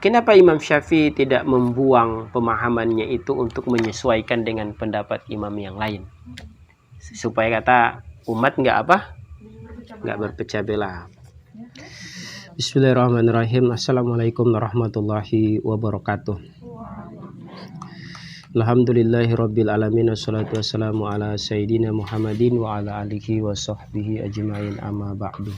Kenapa Imam Syafi'i tidak membuang pemahamannya itu untuk menyesuaikan dengan pendapat imam yang lain? Supaya kata umat nggak berpecah belah. Bismillahirrahmanirrahim. Assalamualaikum warahmatullahi wabarakatuh. Alhamdulillahirabbil alamin, wassalatu wassalamu ala sayyidina Muhammadin wa ala alihi wa sahbihi ajmain, amma ba'du.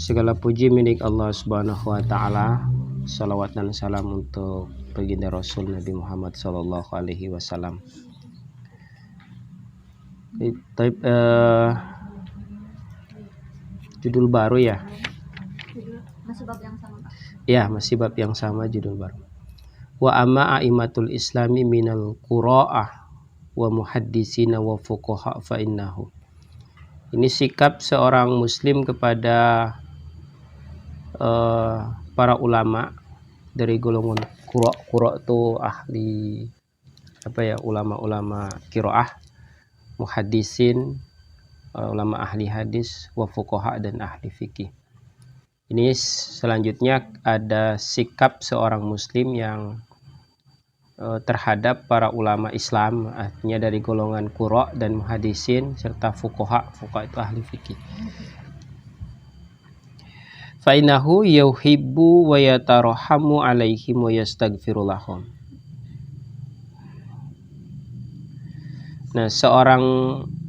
Segala puji milik Allah Subhanahu wa taala. Salawat dan salam untuk baginda Rasul Nabi Muhammad sallallahu alaihi wasallam. Judul baru ya? Masih bab yang sama, Pak. Ya, masih bab yang sama, judul baru. Wa amma a'immatul islami minal qura'ah wa muhaddisina wa fuqaha fa innahu. Ini sikap seorang muslim kepada para ulama dari golongan qura itu ahli ulama-ulama qiraah, muhaddisin, ulama ahli hadis, wa fuqaha dan ahli fikih. Ini selanjutnya ada sikap seorang muslim yang terhadap para ulama Islam, artinya dari golongan qura dan muhaddisin serta fuqaha. Fuqaha itu ahli fikih. Fa innahu yuhibbu wa yatarahamu alaihim wa yastaghfiru lahum. Nah, seorang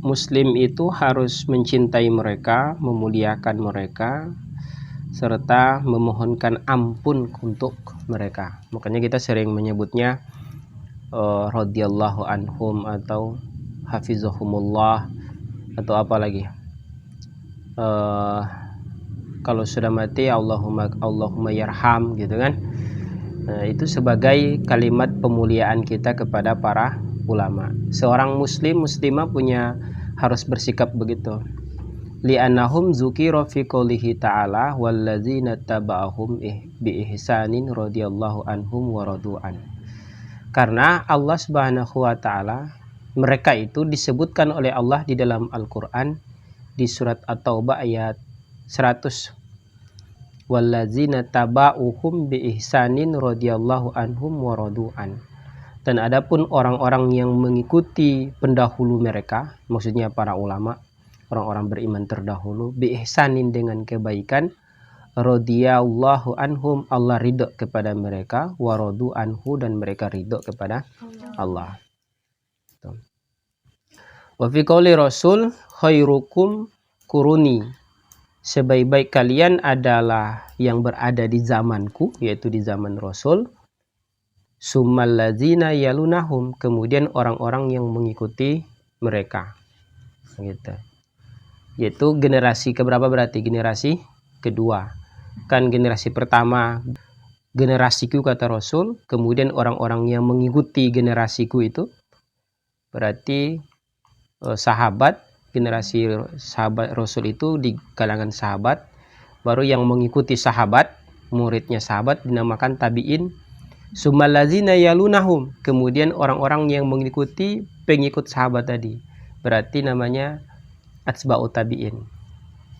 muslim itu harus mencintai mereka, memuliakan mereka, serta memohonkan ampun untuk mereka. Makanya kita sering menyebutnya radhiyallahu anhum atau hafizahumullah atau apa lagi. Kalau sudah mati Allahumma yarham gitu kan. Nah, itu sebagai kalimat pemuliaan kita kepada para ulama. Seorang muslimah harus bersikap begitu. Li'annahum dzukira fi qoulihi ta'ala walladzina taba'ahum bi ihsanin radhiyallahu anhum wa radu'an. Karena Allah Subhanahu wa taala, mereka itu disebutkan oleh Allah di dalam Al-Qur'an di surat At-Taubah ayat 100. Walladzina taba'uhum bi ihsanin radhiyallahu anhum wa radu'an. Dan adapun orang-orang yang mengikuti pendahulu mereka, maksudnya para ulama, orang-orang beriman terdahulu, bi ihsanin dengan kebaikan, radhiyallahu anhum, Allah ridho kepada mereka, wa radu anhu, dan mereka ridho kepada Allah. Wa fi qouli Rasul khairukum kuruni, sebaik-baik kalian adalah yang berada di zamanku, yaitu di zaman Rasul. Summal ladzina yalunahum, kemudian orang-orang yang mengikuti mereka, gitu. Yaitu generasi keberapa berarti? Generasi kedua. Kan generasi pertama generasiku kata Rasul, kemudian orang-orang yang mengikuti generasiku itu berarti sahabat, generasi sahabat Rasul itu di kalangan sahabat, baru yang mengikuti sahabat, muridnya sahabat dinamakan tabi'in. Summal ladzina yalunahum, kemudian orang-orang yang mengikuti pengikut sahabat tadi, berarti namanya atsba'u tabi'in.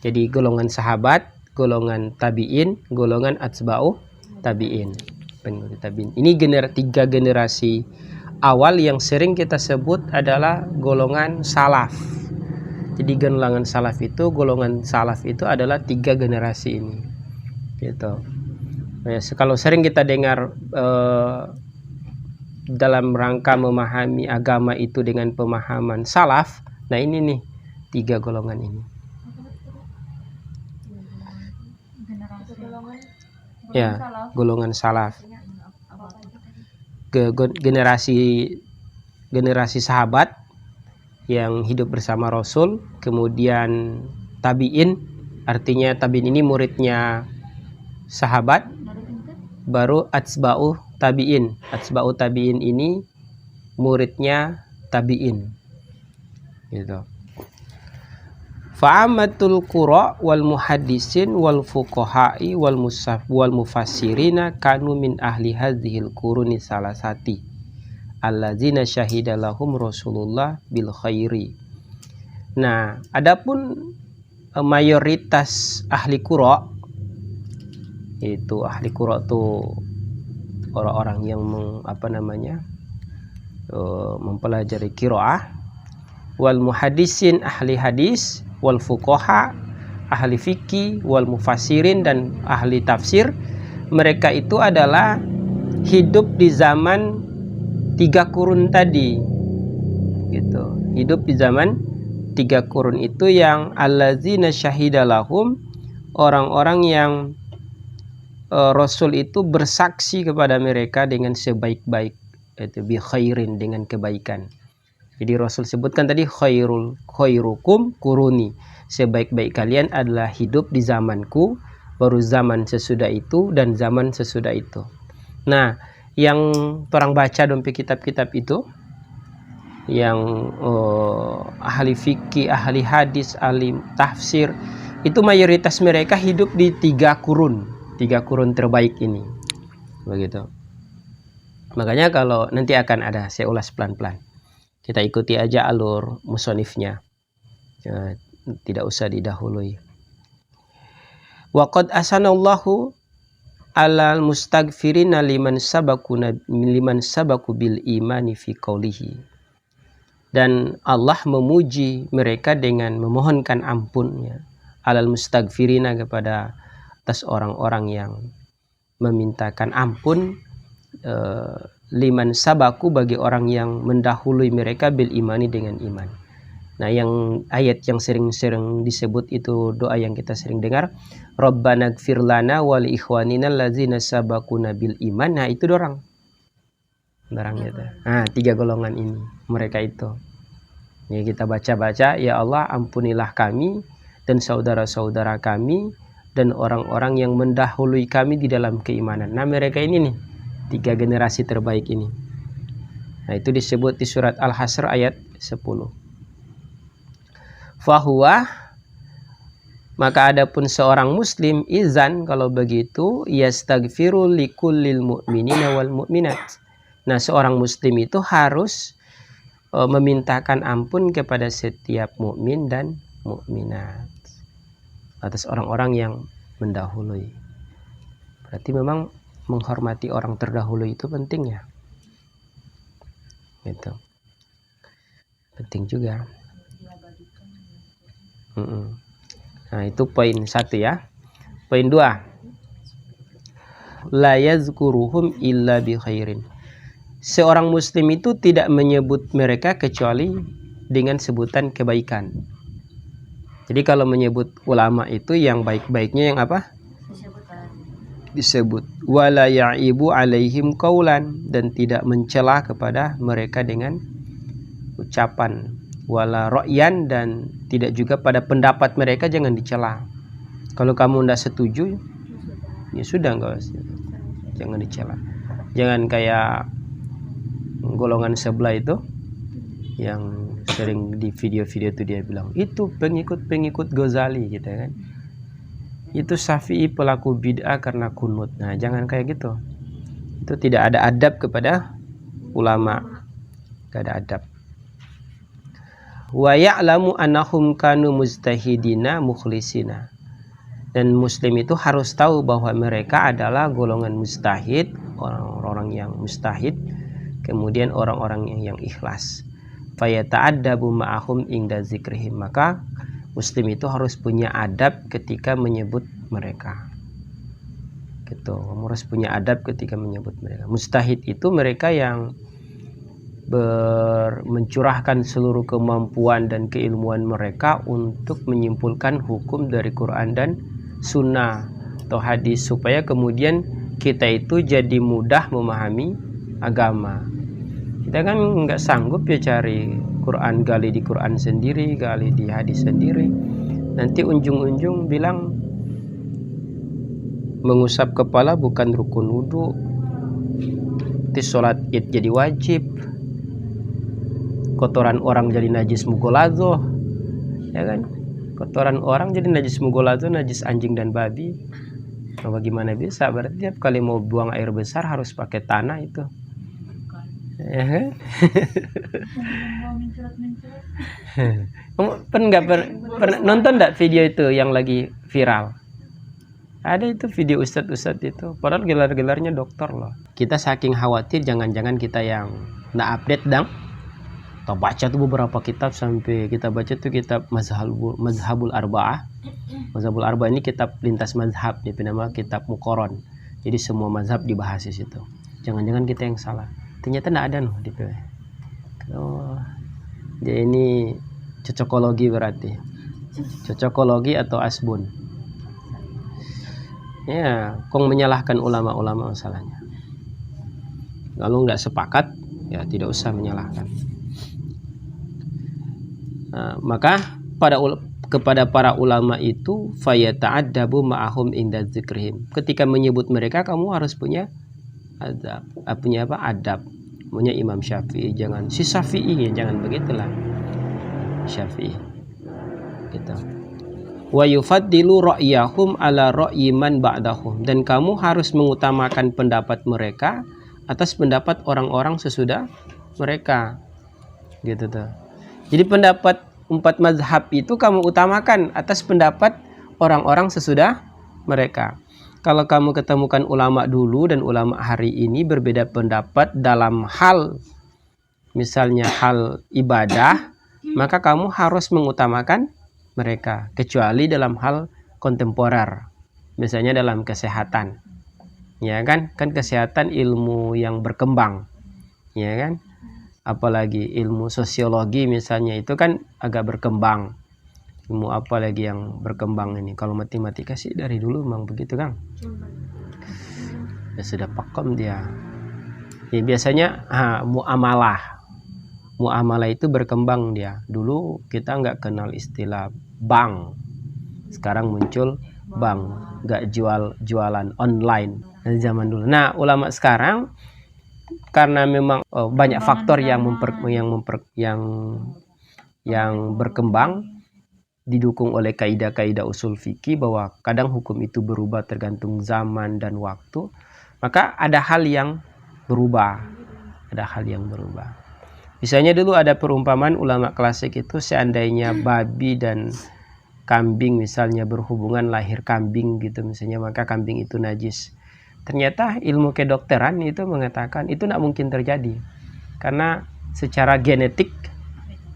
Jadi golongan sahabat, golongan tabi'in, golongan atsba'u tabi'in. Ini tiga generasi awal yang sering kita sebut adalah golongan salaf. Jadi golongan salaf itu adalah tiga generasi ini, gitu. Nah, kalau sering kita dengar dalam rangka memahami agama itu dengan pemahaman salaf, nah ini nih tiga golongan ini. Ya, golongan salaf. Generasi sahabat yang hidup bersama Rasul, kemudian tabi'in, artinya tabi'in ini muridnya sahabat, baru atsba'u tabi'in. Atsba'u tabi'in ini muridnya tabi'in, gitu. Fa'amatul qura wal muhaddisin wal fuqaha'i wal mufassirina kanu min ahli hadhil quruni salasati allazina syahida lahum Rasulullah bil khairi. Nah, adapun mayoritas ahli qura, itu ahli qura tuh orang-orang yang mempelajari qiraah, wal muhaddisin ahli hadis, wal fuqaha ahli fikih, wal mufassirin dan ahli tafsir. Mereka itu adalah hidup di zaman 3 kurun tadi, gitu. Hidup di zaman 3 kurun itu yang allazina syahidalahum, orang-orang yang Rasul itu bersaksi kepada mereka dengan sebaik-baik, itu bi khairin, dengan kebaikan. Jadi Rasul sebutkan tadi khairukum kuruni, sebaik-baik kalian adalah hidup di zamanku, baru zaman sesudah itu, dan zaman sesudah itu. Nah, yang orang baca dompe kitab-kitab itu, yang ahli fikih, ahli hadis, ahli tafsir, itu mayoritas mereka hidup di 3 kurun terbaik ini, begitu. Makanya kalau nanti akan ada, saya ulas pelan-pelan, kita ikuti aja alur musonifnya, tidak usah didahului. Wa qad asanallahu alal mustaghfirina liman sabaku bil imani fi qaulihi. Dan Allah memuji mereka dengan memohonkan ampunnya, alal mustaghfirina, kepada atas orang-orang yang memintakan ampun, liman sabaku, bagi orang yang mendahului mereka, bil imani, dengan iman. Nah, yang ayat yang sering-sering disebut itu doa yang kita sering dengar, Rabbana gfir lana wal ikhwanina allazina sabaquna bil iman. Nah, itu dorang gitu. Nah, 3 golongan ini mereka itu. Ya, kita baca-baca, ya Allah ampunilah kami dan saudara-saudara kami dan orang-orang yang mendahului kami di dalam keimanan. Nah, mereka ini nih, 3 generasi terbaik ini. Nah, itu disebut di surat Al-Hasr ayat 10. Fahuwa, maka adapun seorang muslim, izan, kalau begitu, yastaghfiru likullil mu'minina wal mu'minat. Nah, seorang muslim itu harus memintakan ampun kepada setiap mukmin dan mukminat, atas orang-orang yang mendahului. Berarti memang menghormati orang terdahulu itu penting ya, gitu. Penting juga. Nah, itu poin 1 ya. Poin 2, la yazkuruhum illa bi khairin. Seorang muslim itu tidak menyebut mereka kecuali dengan sebutan kebaikan. Jadi kalau menyebut ulama itu yang baik-baiknya yang apa? Disebut. Wala ya'ibu alaihim qaulan, dan tidak mencela kepada mereka dengan ucapan. Wala ra'yan, dan tidak juga pada pendapat mereka jangan dicela. Kalau kamu tidak setuju, ya sudah, enggak, jangan dicela. Jangan kayak golongan sebelah itu yang sering di video-video itu dia bilang itu pengikut Ghazali gitu kan, itu Syafi'i pelaku bid'ah karena kunut. Nah, jangan kayak gitu, itu tidak ada adab kepada ulama, tidak ada adab. Wa ya'lamu annahum kanu mujtahidina mukhlisina, dan muslim itu harus tahu bahwa mereka adalah golongan mustahid, orang-orang yang mustahid, kemudian orang-orang yang ikhlas. Fayata'addabu ma'ahum inda zikrihim, maka muslim itu harus punya adab ketika menyebut mereka, gitu. Harus punya adab ketika menyebut mereka. Mustahid itu mereka yang mencurahkan seluruh kemampuan dan keilmuan mereka untuk menyimpulkan hukum dari Quran dan Sunnah atau hadis, supaya kemudian kita itu jadi mudah memahami agama. Kita kan nggak sanggup ya cari Quran, gali di Quran sendiri, gali di hadis sendiri. Nanti ujung-ujung bilang mengusap kepala bukan rukun wudu, sholat id jadi wajib, kotoran orang jadi najis mugolazo, ya kan? Kotoran orang jadi najis mugolazo, najis anjing dan babi. Nah, bagaimana bisa? Berarti tiap kali mau buang air besar harus pakai tanah itu. Ya kan? Kamu pernah nonton nggak video itu yang lagi viral? Ada itu video ustadz itu, padahal gelar-gelarnya dokter loh. Kita saking khawatir jangan-jangan kita yang nggak update dang. Kita baca tuh beberapa kitab, sampai kita baca tuh kitab Mazhabul Arba'ah. Mazhabul Arba'ah ini kitab lintas mazhab, dia nama kitab Muqarron. Jadi semua mazhab dibahas di situ. Jangan-jangan kita yang salah. Ternyata nggak ada loh di PW. Oh, dia ini cocokologi berarti. Cocokologi atau asbun. Ya, kong menyalahkan ulama-ulama masalahnya. Kalau nggak sepakat, ya tidak usah menyalahkan. Nah, maka kepada para ulama itu fayata'addabu ma'ahum inda dzikrihim. Ketika menyebut mereka, kamu harus punya adab. Punya apa? Adab. Punya Imam Syafi'i, jangan si Syafi'i, jangan begitulah. Syafi'i. Gitu. Wa yufaddilu ra'yahum ala ra'yi man ba'dahum, dan kamu harus mengutamakan pendapat mereka atas pendapat orang-orang sesudah mereka. Gitu tuh. Jadi pendapat 4 mazhab itu kamu utamakan atas pendapat orang-orang sesudah mereka. Kalau kamu ketemukan ulama dulu dan ulama hari ini berbeda pendapat dalam hal misalnya hal ibadah, maka kamu harus mengutamakan mereka, kecuali dalam hal kontemporer, misalnya dalam kesehatan, ya kan kesehatan ilmu yang berkembang, ya kan, apalagi ilmu sosiologi misalnya, itu kan agak berkembang. Ilmu apa lagi yang berkembang ini? Kalau matematika sih dari dulu memang begitu kan, ya sudah pakem dia. Ya, biasanya muamalah itu berkembang dia. Dulu kita nggak kenal istilah bank, sekarang muncul bank, nggak jualan online dari zaman dulu. Nah, ulama sekarang karena memang banyak faktor yang berkembang, didukung oleh kaidah-kaidah usul fikih bahwa kadang hukum itu berubah tergantung zaman dan waktu, maka ada hal yang berubah. Misalnya dulu ada perumpamaan ulama klasik itu, seandainya babi dan kambing misalnya berhubungan, lahir kambing gitu misalnya, maka kambing itu najis. Ternyata ilmu kedokteran itu mengatakan itu tidak mungkin terjadi karena secara genetik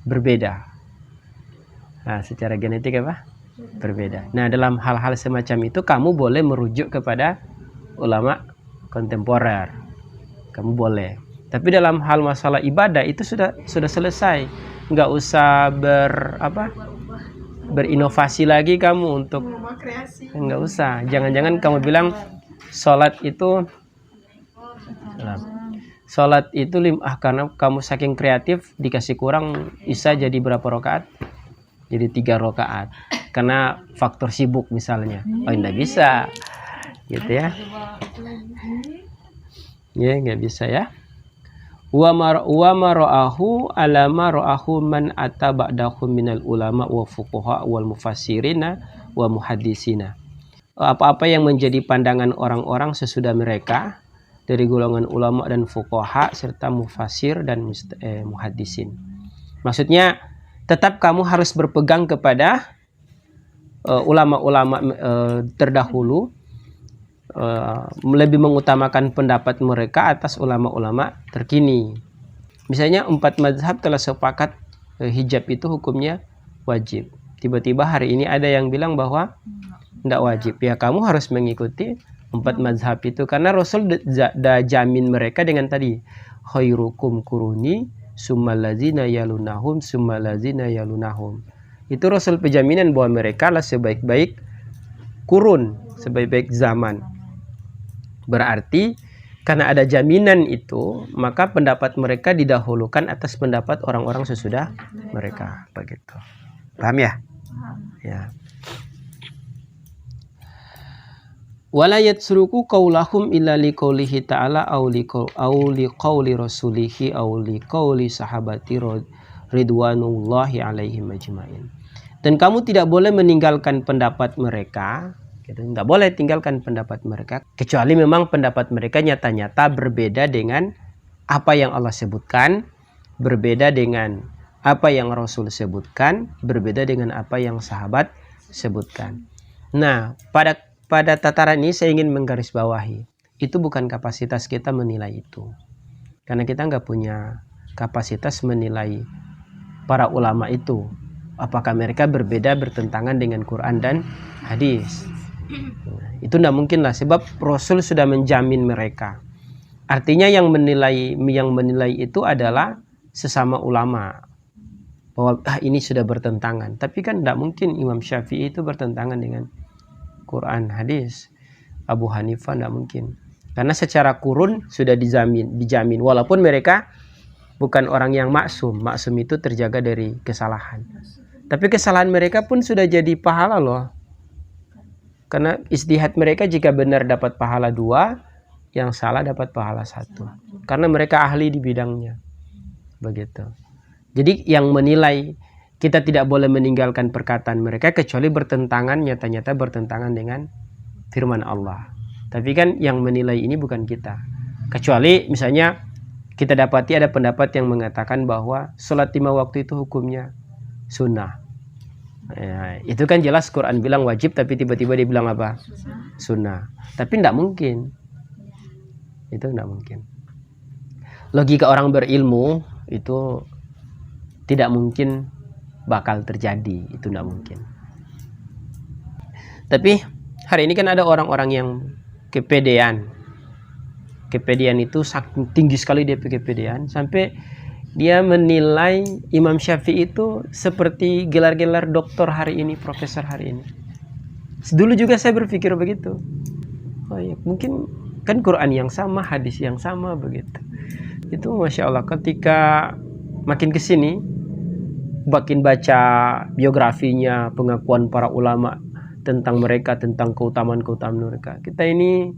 berbeda. Nah, secara genetik apa? Berbeda. Nah, dalam hal-hal semacam itu kamu boleh merujuk kepada ulama kontemporer. Kamu boleh. Tapi dalam hal masalah ibadah itu sudah selesai. Nggak usah berinovasi lagi kamu untuk nggak usah. Jangan-jangan kamu bilang sholat itu karena kamu saking kreatif dikasih kurang isya jadi berapa rakaat? Jadi 3 rakaat. Karena faktor sibuk misalnya. Oh, nggak bisa. Gitu ya. Ya, nggak bisa ya. Wa mara'ahu ala mara'ahu man ata ba'dahu minal ulama wa fuqaha wal mufassirina wa muhaddisina. Apa-apa yang menjadi pandangan orang-orang sesudah mereka dari golongan ulama dan fuqaha serta mufassir dan muhaddisin. Maksudnya tetap kamu harus berpegang kepada ulama-ulama terdahulu, lebih mengutamakan pendapat mereka atas ulama-ulama terkini. Misalnya 4 mazhab telah sepakat hijab itu hukumnya wajib. Tiba-tiba hari ini ada yang bilang bahwa tidak wajib. Ya kamu harus mengikuti 4 mazhab itu karena Rasul dah jamin mereka dengan tadi khairukum kuruni summalazina yalunahum summalazina yalunahum. Itu Rasul penjaminan bahwa mereka lah sebaik-baik kurun, sebaik-baik zaman. Berarti karena ada jaminan itu, maka pendapat mereka didahulukan atas pendapat orang-orang sesudah mereka. Begitu. Paham ya? Ya. Wala yatsruku qaulahum illa liqaulihi ta'ala aw liqauli rasulihi aw liqauli sahabati ridwanullahi alaihim ajmain. Dan kamu tidak boleh meninggalkan pendapat mereka. Tidak boleh tinggalkan pendapat mereka kecuali memang pendapat mereka nyata-nyata berbeda dengan apa yang Allah sebutkan berbeda dengan apa yang Rasul sebutkan, berbeda dengan apa yang sahabat sebutkan. Nah, pada tataran ini saya ingin menggarisbawahi, itu bukan kapasitas kita menilai itu. Karena kita nggak punya kapasitas menilai para ulama itu. Apakah mereka berbeda bertentangan dengan Quran dan hadis. Nah, itu tidak mungkin lah, sebab Rasul sudah menjamin mereka. Artinya yang menilai itu adalah sesama ulama. Bahwa ini sudah bertentangan. Tapi kan tidak mungkin Imam Syafi'i itu bertentangan dengan Quran, hadis. Abu Hanifah tidak mungkin. Karena secara kurun sudah dijamin. Walaupun mereka bukan orang yang maksum. Maksum itu terjaga dari kesalahan. Tapi kesalahan mereka pun sudah jadi pahala loh. Karena ijtihad mereka jika benar dapat pahala 2, yang salah dapat pahala 1. Karena mereka ahli di bidangnya. Begitu. Jadi yang menilai, kita tidak boleh meninggalkan perkataan mereka kecuali bertentangan, nyata-nyata bertentangan dengan firman Allah. Tapi kan yang menilai ini bukan kita. Kecuali misalnya kita dapati ada pendapat yang mengatakan bahwa sholat 5 waktu itu hukumnya sunnah. Ya, itu kan jelas Quran bilang wajib, tapi tiba-tiba dia bilang apa? Sunnah. Tapi tidak mungkin. Itu tidak mungkin. Logika orang berilmu itu tidak mungkin bakal terjadi. Itu tidak mungkin. Tapi hari ini kan ada orang-orang yang kepedean. Kepedean itu sangat tinggi sekali dia kepedean. Sampai dia menilai Imam Syafi'i itu seperti gelar-gelar doktor hari ini, profesor hari ini. Dulu juga saya berpikir begitu. Oh ya, mungkin kan Quran yang sama, hadis yang sama begitu. Itu Masya Allah, ketika makin kesini, makin baca biografinya, pengakuan para ulama tentang mereka, tentang keutamaan-keutamaan mereka. Kita ini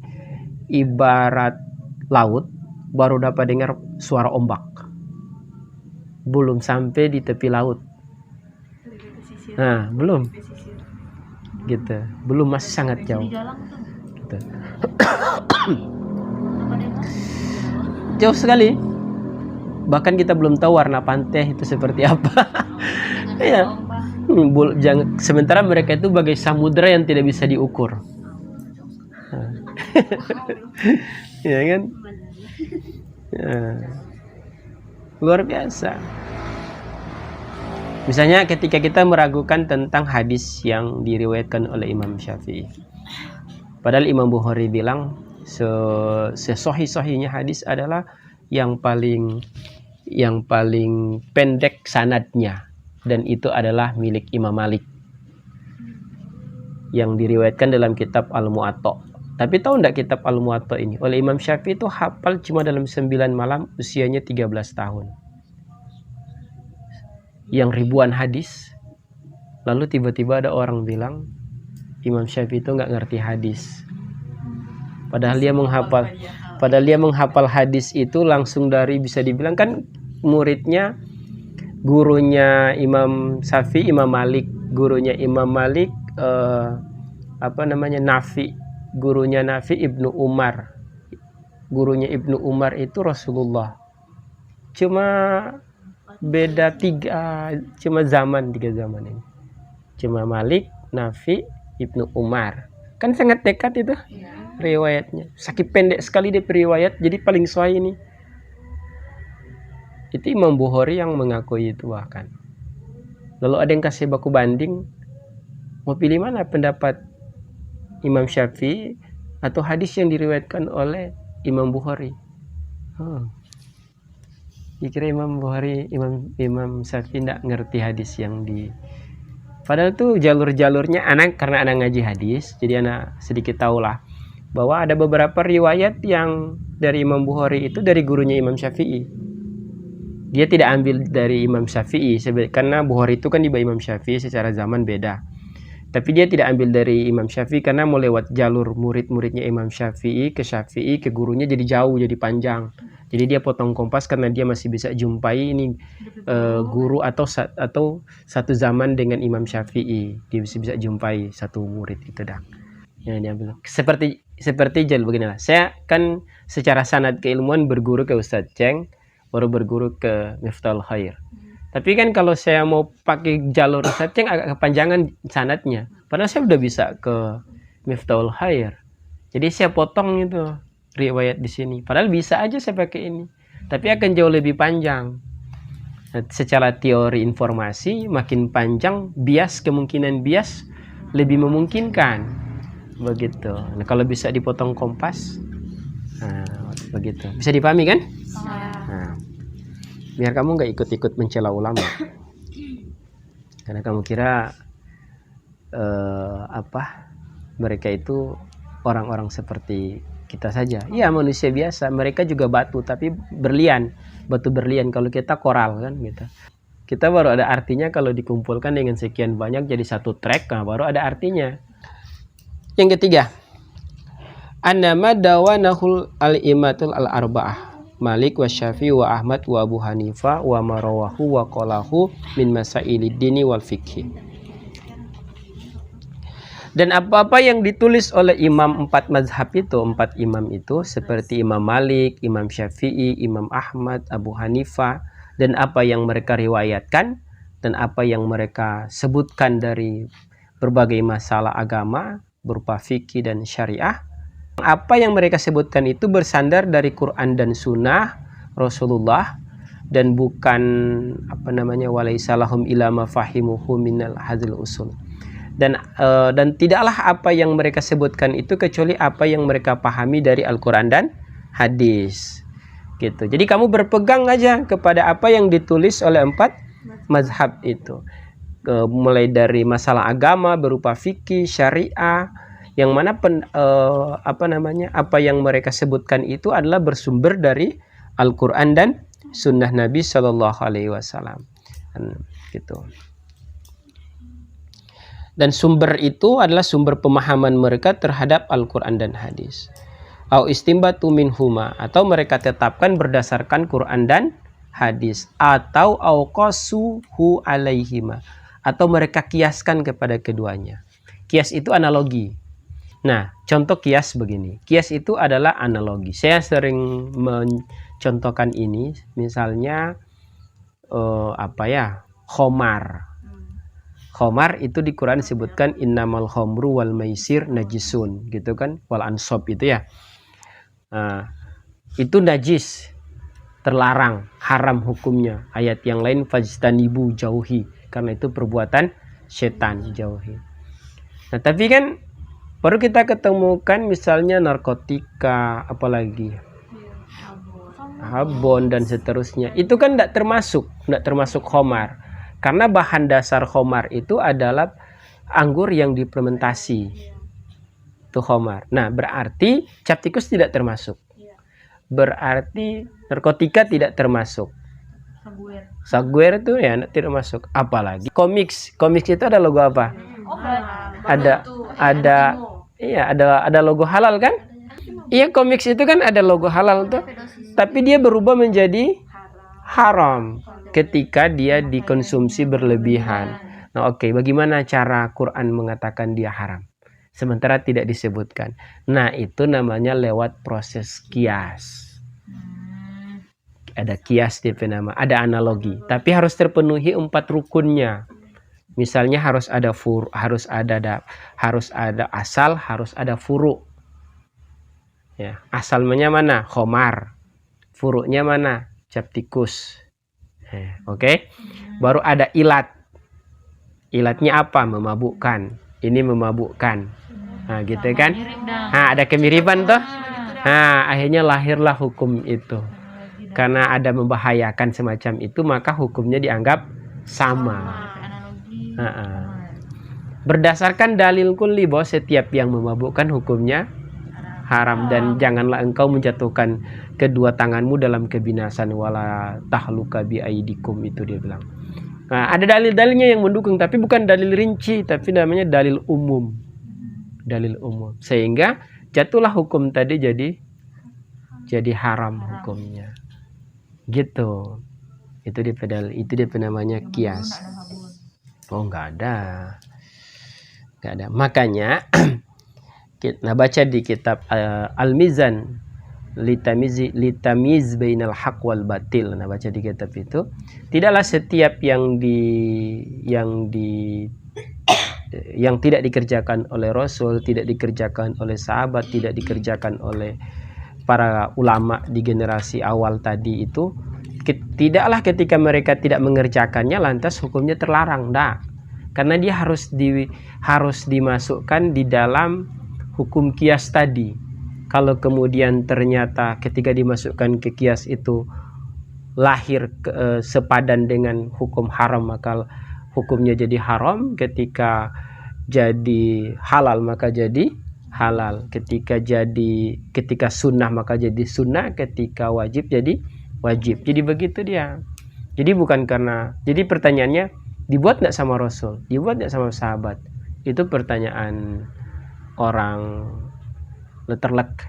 ibarat laut, baru dapat dengar suara ombak. Belum sampai di tepi laut. Nah, belum. Gitu. Belum, masih sangat jauh. Gitu. Jauh sekali. Bahkan kita belum tahu warna pantai itu seperti apa. Ya. Sementara mereka itu bagai samudra yang tidak bisa diukur. Ya kan? Ya. Luar biasa. Misalnya ketika kita meragukan tentang hadis yang diriwayatkan oleh Imam Syafi'i. Padahal Imam Bukhari bilang sesahih-sahihnya hadis adalah yang paling pendek sanadnya, dan itu adalah milik Imam Malik yang diriwayatkan dalam kitab Al-Muwatta. Tapi tahu enggak kitab Al-Muwatta ini oleh Imam Syafi'i itu hafal cuma dalam 9 malam, usianya 13 tahun. Yang ribuan hadis. Lalu tiba-tiba ada orang bilang Imam Syafi'i itu enggak ngerti hadis. Padahal dia menghafal hadis itu langsung dari, bisa dibilang kan muridnya, gurunya Imam Syafi'i, Imam Malik, gurunya Imam Malik Nafi, gurunya Nafi Ibnu Umar, gurunya Ibnu Umar itu Rasulullah. Cuma beda 3 zaman ini. Cuma Malik, Nafi, Ibnu Umar. Kan sangat dekat itu riwayatnya. Sakit pendek sekali dia periwayat, jadi paling sahih ini. Itu Imam Bukhari yang mengakui itu bahkan. Lalu ada yang kasih baku banding, mau pilih mana pendapat Imam Syafi'i atau hadis yang diriwayatkan oleh Imam Bukhari? Dikira Imam Bukhari, Imam Syafi'i tidak ngerti hadis yang di. Padahal tuh jalur-jalurnya karena anak ngaji hadis, jadi anak sedikit tahulah bahwa ada beberapa riwayat yang dari Imam Bukhari itu dari gurunya Imam Syafi'i. Dia tidak ambil dari Imam Syafi'i karena Bukhari itu kan di bawah Imam Syafi'i, secara zaman beda. Tapi dia tidak ambil dari Imam Syafi'i karena mau lewat jalur murid-muridnya Imam Syafi'i ke gurunya jadi jauh, jadi panjang. Jadi dia potong kompas karena dia masih bisa jumpai ini guru atau satu zaman dengan Imam Syafi'i. Dia bisa jumpai satu murid itu dah. Ya, dia bilang. seperti Jal beginilah. Saya kan secara sanad keilmuan berguru ke Ustadz Ceng, baru berguru ke Miftahul Khair. Tapi kan kalau saya mau pakai jalur Ustadz Ceng agak kepanjangan sanadnya. Padahal saya udah bisa ke Miftahul Khair. Jadi saya potong itu riwayat di sini. Padahal bisa aja saya pakai ini. Tapi akan jauh lebih panjang. Nah, secara teori informasi makin panjang, kemungkinan bias lebih memungkinkan. Begitu. Nah, kalau bisa dipotong kompas, nah, begitu. Bisa dipahami kan? Nah, biar kamu nggak ikut-ikut mencela ulama. Karena kamu kira mereka itu orang-orang seperti kita saja. Iya, manusia biasa. Mereka juga batu, tapi berlian. Batu berlian. Kalau kita koral kan gitu. Kita baru ada artinya kalau dikumpulkan dengan sekian banyak jadi satu track, nah baru ada artinya. Yang ketiga, annama dawanahul al-imatul al-arba'ah Malik wa Syafi'i wa Ahmad wa Abu Hanifah wa marawahu wa qalahu min masailid dini wal fikhi. Dan apa-apa yang ditulis oleh imam 4 mazhab itu, 4 imam itu, seperti Imam Malik, Imam Syafi'i, Imam Ahmad, Abu Hanifah, dan apa yang mereka riwayatkan, dan apa yang mereka sebutkan dari berbagai masalah agama, berupa fikih dan syariah. Apa yang mereka sebutkan itu bersandar dari Quran dan Sunnah Rasulullah, dan bukan walaisalahum ila mafahimuhu minal hadil usul. Dan tidaklah apa yang mereka sebutkan itu kecuali apa yang mereka pahami dari Al-Quran dan hadis gitu. Jadi kamu berpegang aja kepada apa yang ditulis oleh 4 mazhab itu, mulai dari masalah agama berupa fikih, syariah, yang mana apa yang mereka sebutkan itu adalah bersumber dari Al-Quran dan Sunnah Nabi Shallallahu Alaihi Wasallam gitu. Dan sumber itu adalah sumber pemahaman mereka terhadap Al-Quran dan hadis. Au istimbatu minhuma, atau mereka tetapkan berdasarkan Quran dan hadis, atau au qasuhu alaihima, atau mereka kiaskan kepada keduanya. Kias itu analogi. Nah, contoh kias begini. Kias itu adalah analogi. Saya sering mencontohkan ini, misalnya khomar. Khomar itu di Quran disebutkan innamal khomru wal maisir najisun, gitu kan, wal ansob itu ya. Nah, itu najis, terlarang, haram hukumnya. Ayat yang lain fajtanibu, jauhi, karena itu perbuatan setan, jauhi. Nah, tapi kan baru kita ketemukan misalnya narkotika, apalagi habon dan seterusnya. Itu kan tidak termasuk khomar. Karena bahan dasar khomar itu adalah anggur yang difermentasi. Itu khomar. Nah, berarti cap tikus tidak termasuk. Berarti narkotika tidak termasuk. Saguer itu ya tidak masuk. Apalagi komiks. Komiks itu ada logo apa? Ada logo halal kan? Iya, komiks itu kan ada logo halal tuh. Tapi dia berubah menjadi haram ketika dia dikonsumsi berlebihan. Nah, oke, bagaimana cara Quran mengatakan dia haram sementara tidak disebutkan? Nah, itu namanya lewat proses kias. Ada kias DP nama, ada analogi, tapi harus terpenuhi 4 rukunnya. Misalnya harus ada asal, harus ada furu. Ya, asalnya mana? Khomar. Furu'nya mana? Cap tikus. Oke. Baru ada ilat. Ilatnya apa? Memabukkan. Ini memabukkan. Nah, gitu kan? Nah, ada kemiripan tuh. Nah, akhirnya lahirlah hukum itu. Karena ada membahayakan semacam itu, maka hukumnya dianggap sama. Berdasarkan dalil kulli bahwa setiap yang memabukkan hukumnya haram, dan janganlah engkau menjatuhkan kedua tanganmu dalam kebinasan, wala tahluka bi aidikum, itu dia bilang. Nah, ada dalil-dalilnya yang mendukung, tapi bukan dalil rinci, tapi namanya dalil umum. Dalil umum. Sehingga jatuhlah hukum tadi jadi haram hukumnya. Gitu. Itu dia namanya kias. Oh, enggak ada. Makanya Nah, baca di kitab Al-Mizan litamiz bainal haq wal batil. Nah, baca di kitab itu, tidaklah setiap yang tidak dikerjakan oleh Rasul, tidak dikerjakan oleh sahabat, tidak dikerjakan oleh para ulama di generasi awal tadi itu, tidaklah ketika mereka tidak mengerjakannya lantas hukumnya terlarang. Nah, karena dia harus dimasukkan di dalam hukum kias tadi. Kalau kemudian ternyata ketika dimasukkan ke kias itu lahir sepadan dengan hukum haram, maka hukumnya jadi haram. Ketika jadi halal maka jadi halal. Ketika sunnah maka jadi sunnah. Ketika wajib jadi wajib. Jadi begitu dia. Jadi bukan karena, jadi pertanyaannya, dibuat nggak sama Rasul, dibuat nggak sama sahabat, itu pertanyaan orang letterlek,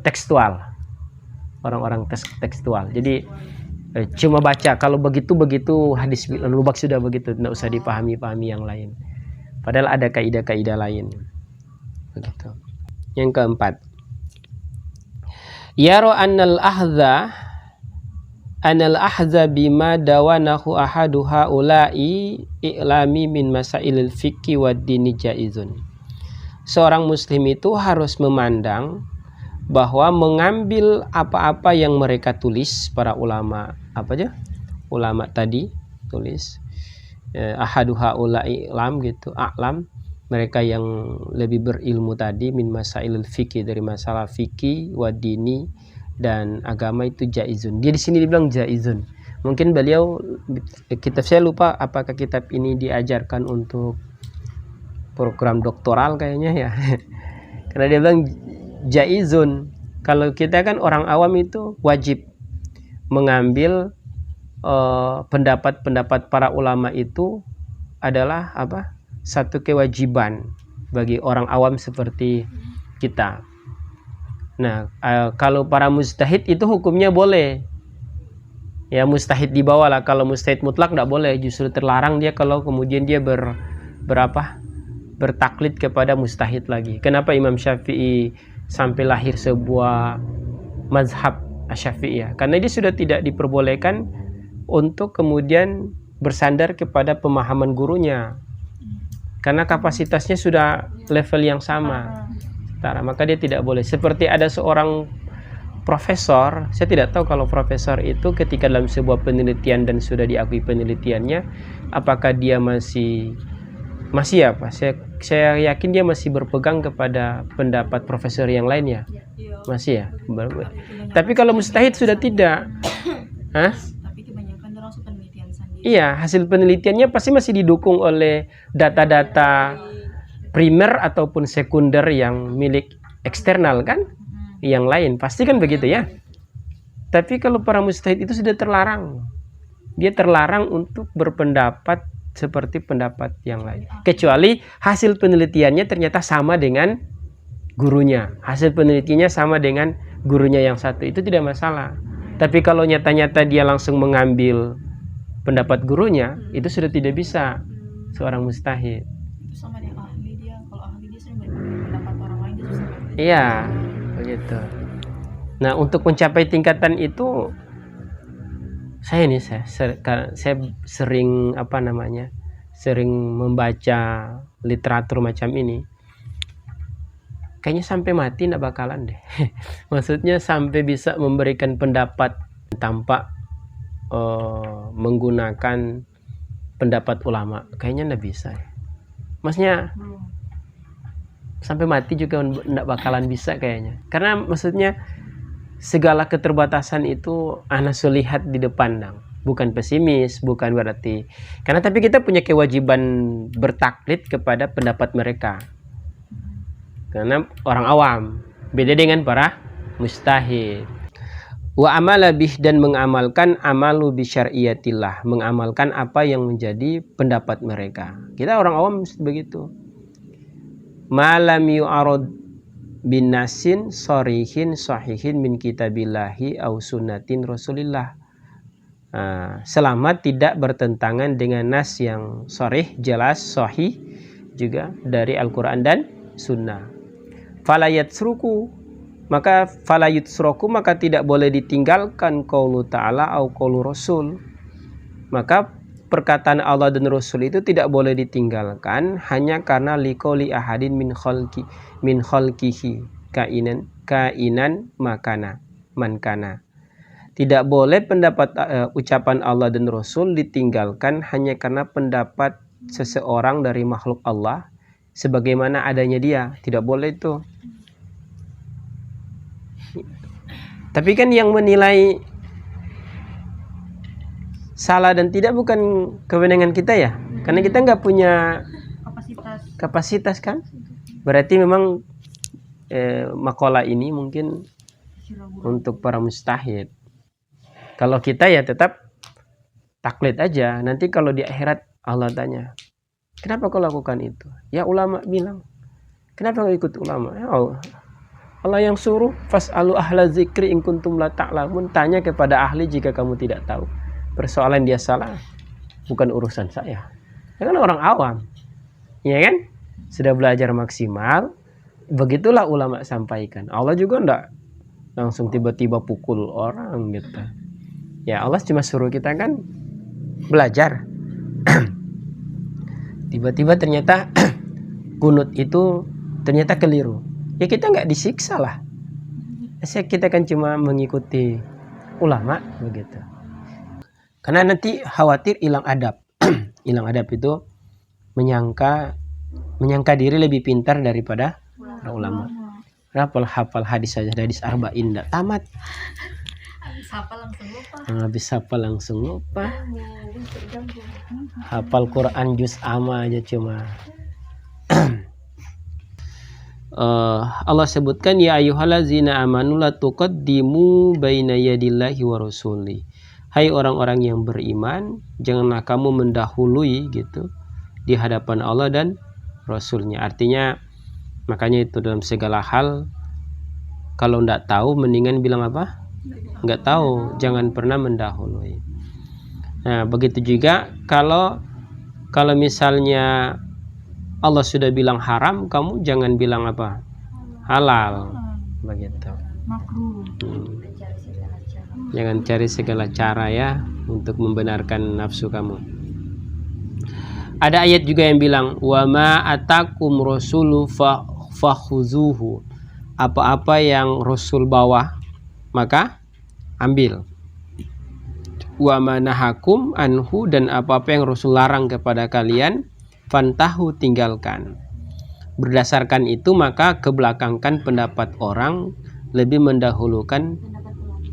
tekstual, orang-orang tekstual. Jadi cuma baca, kalau begitu hadis lubak sudah begitu, nggak usah dipahami yang lain. Padahal ada kaidah-kaidah lain. Begitu. Yang keempat, yaro anal ahza bima dawanahu ahadu haula'i i'lami min masailil fikhi wad dini jaizun. Seorang muslim itu harus memandang bahwa mengambil apa-apa yang mereka tulis, para ulama, apa aja ulama tadi tulis, ahadu haula'i i'lam gitu, a'lam, mereka yang lebih berilmu tadi, min masailil fikhi, dari masalah fikih, wadini, dan agama, itu jaizun. Dia di sini dibilang jaizun. Mungkin beliau, kitab saya lupa apakah kitab ini diajarkan untuk program doktoral kayaknya ya. Karena dia bilang jaizun. Kalau kita kan orang awam itu wajib mengambil pendapat-pendapat para ulama, itu adalah apa? Satu kewajiban bagi orang awam seperti kita. Nah, kalau para mujtahid itu hukumnya boleh. Ya, mujtahid di bawah lah. Kalau mujtahid mutlak tidak boleh, justru terlarang dia kalau kemudian dia bertaklid kepada mujtahid lagi. Kenapa Imam Syafi'i sampai lahir sebuah mazhab Asy-Syafi'iyah? Karena dia sudah tidak diperbolehkan untuk kemudian bersandar kepada pemahaman gurunya. Karena kapasitasnya sudah level yang sama, maka dia tidak boleh. Seperti ada seorang profesor, saya tidak tahu kalau profesor itu ketika dalam sebuah penelitian dan sudah diakui penelitiannya, apakah dia masih apa? Saya yakin dia masih berpegang kepada pendapat profesor yang lainnya. Masih ya. Tapi kalau mujtahid sudah tidak. Hah? Iya, hasil penelitiannya pasti masih didukung oleh data-data primer ataupun sekunder yang milik eksternal kan? Yang lain, pasti kan begitu ya. Tapi kalau para mujtahid itu sudah terlarang. Dia terlarang untuk berpendapat seperti pendapat yang lain. Kecuali hasil penelitiannya ternyata sama dengan gurunya. Hasil penelitiannya sama dengan gurunya yang satu, itu tidak masalah. Tapi kalau nyata-nyata dia langsung mengambil pendapat gurunya, itu sudah tidak bisa seorang mujtahid. Itu sama dengan ahli dia. Kalau ahli dia sering berpendapat orang lain, dia susah. Iya, begitu. Nah, untuk mencapai tingkatan itu, saya sering sering membaca literatur macam ini. Kayaknya sampai mati nggak bakalan deh. Maksudnya sampai bisa memberikan pendapat tanpa menggunakan pendapat ulama, kayaknya nggak bisa ya. Maksudnya sampai mati juga nggak bakalan bisa kayaknya. Karena maksudnya segala keterbatasan itu ana lihat di depan dong. Bukan pesimis, bukan berarti. Karena tapi kita punya kewajiban bertaklid kepada pendapat mereka. Karena orang awam, beda dengan para mujtahid. Wa amala bih, dan mengamalkan amalu bi syar'iyatillah, mengamalkan apa yang menjadi pendapat mereka. Kita orang awam begitu. Malam yu'arad bin nasin sorihin sahihin min kitabillahi au sunnatin rasulillah. Selama tidak bertentangan dengan nas yang sharih, jelas, sahih juga dari Al-Quran dan Sunnah. Maka tidak boleh ditinggalkan qaulu ta'ala au qaulu rasul. Maka perkataan Allah dan Rasul itu tidak boleh ditinggalkan hanya karena liqauli ahadin min khalqihi kainan mankana. Tidak boleh pendapat ucapan Allah dan Rasul ditinggalkan hanya karena pendapat seseorang dari makhluk Allah sebagaimana adanya dia. Tidak boleh itu. Tapi kan yang menilai salah dan tidak bukan kewenangan kita ya, karena kita nggak punya kapasitas kan. Berarti memang makalah ini mungkin untuk para mustahid. Kalau kita ya tetap taklid aja. Nanti kalau di akhirat Allah tanya, kenapa kau lakukan itu? Ya ulama bilang. Kenapa kau ikut ulama? Ya Allah yang suruh, fas'alu ahla zikri in kuntum la ta'lamun. Tanya kepada ahli jika kamu tidak tahu. Persoalan dia salah bukan urusan saya. Ya kan orang awam. Ya kan? Sudah belajar maksimal. Begitulah ulama sampaikan. Allah juga enggak langsung tiba-tiba pukul orang gitu. Ya Allah cuma suruh kita kan belajar. Tiba-tiba ternyata kunut itu ternyata keliru. Ya kita nggak disiksa lah. Kita kan cuma mengikuti ulama begitu. Karena nanti khawatir hilang adab. Hilang adab itu menyangka diri lebih pintar daripada para ulama. Hafal hadis saja, hadis arba'in enggak tamat. Habis hafal langsung lupa. Hafal Quran juz amma aja cuma. Allah sebutkan ya ayyuhallazina amanu la tuqaddimu baina yadillahi wa rasuli. Hai orang-orang yang beriman, janganlah kamu mendahului gitu di hadapan Allah dan Rasulnya. Artinya makanya itu dalam segala hal kalau enggak tahu mendingan bilang apa? Enggak tahu, jangan pernah mendahului. Nah, begitu juga kalau misalnya Allah sudah bilang haram, kamu jangan bilang apa? Halal. Begitu. Jangan cari segala cara ya untuk membenarkan nafsu kamu. Ada ayat juga yang bilang wa ma atakum rasulu fakhuzuhu. Apa-apa yang Rasul bawa maka ambil. Wa ma nahakum anhu, dan apa-apa yang Rasul larang kepada kalian fantahu, tinggalkan. Berdasarkan itu maka kebelakangkan pendapat orang, lebih mendahulukan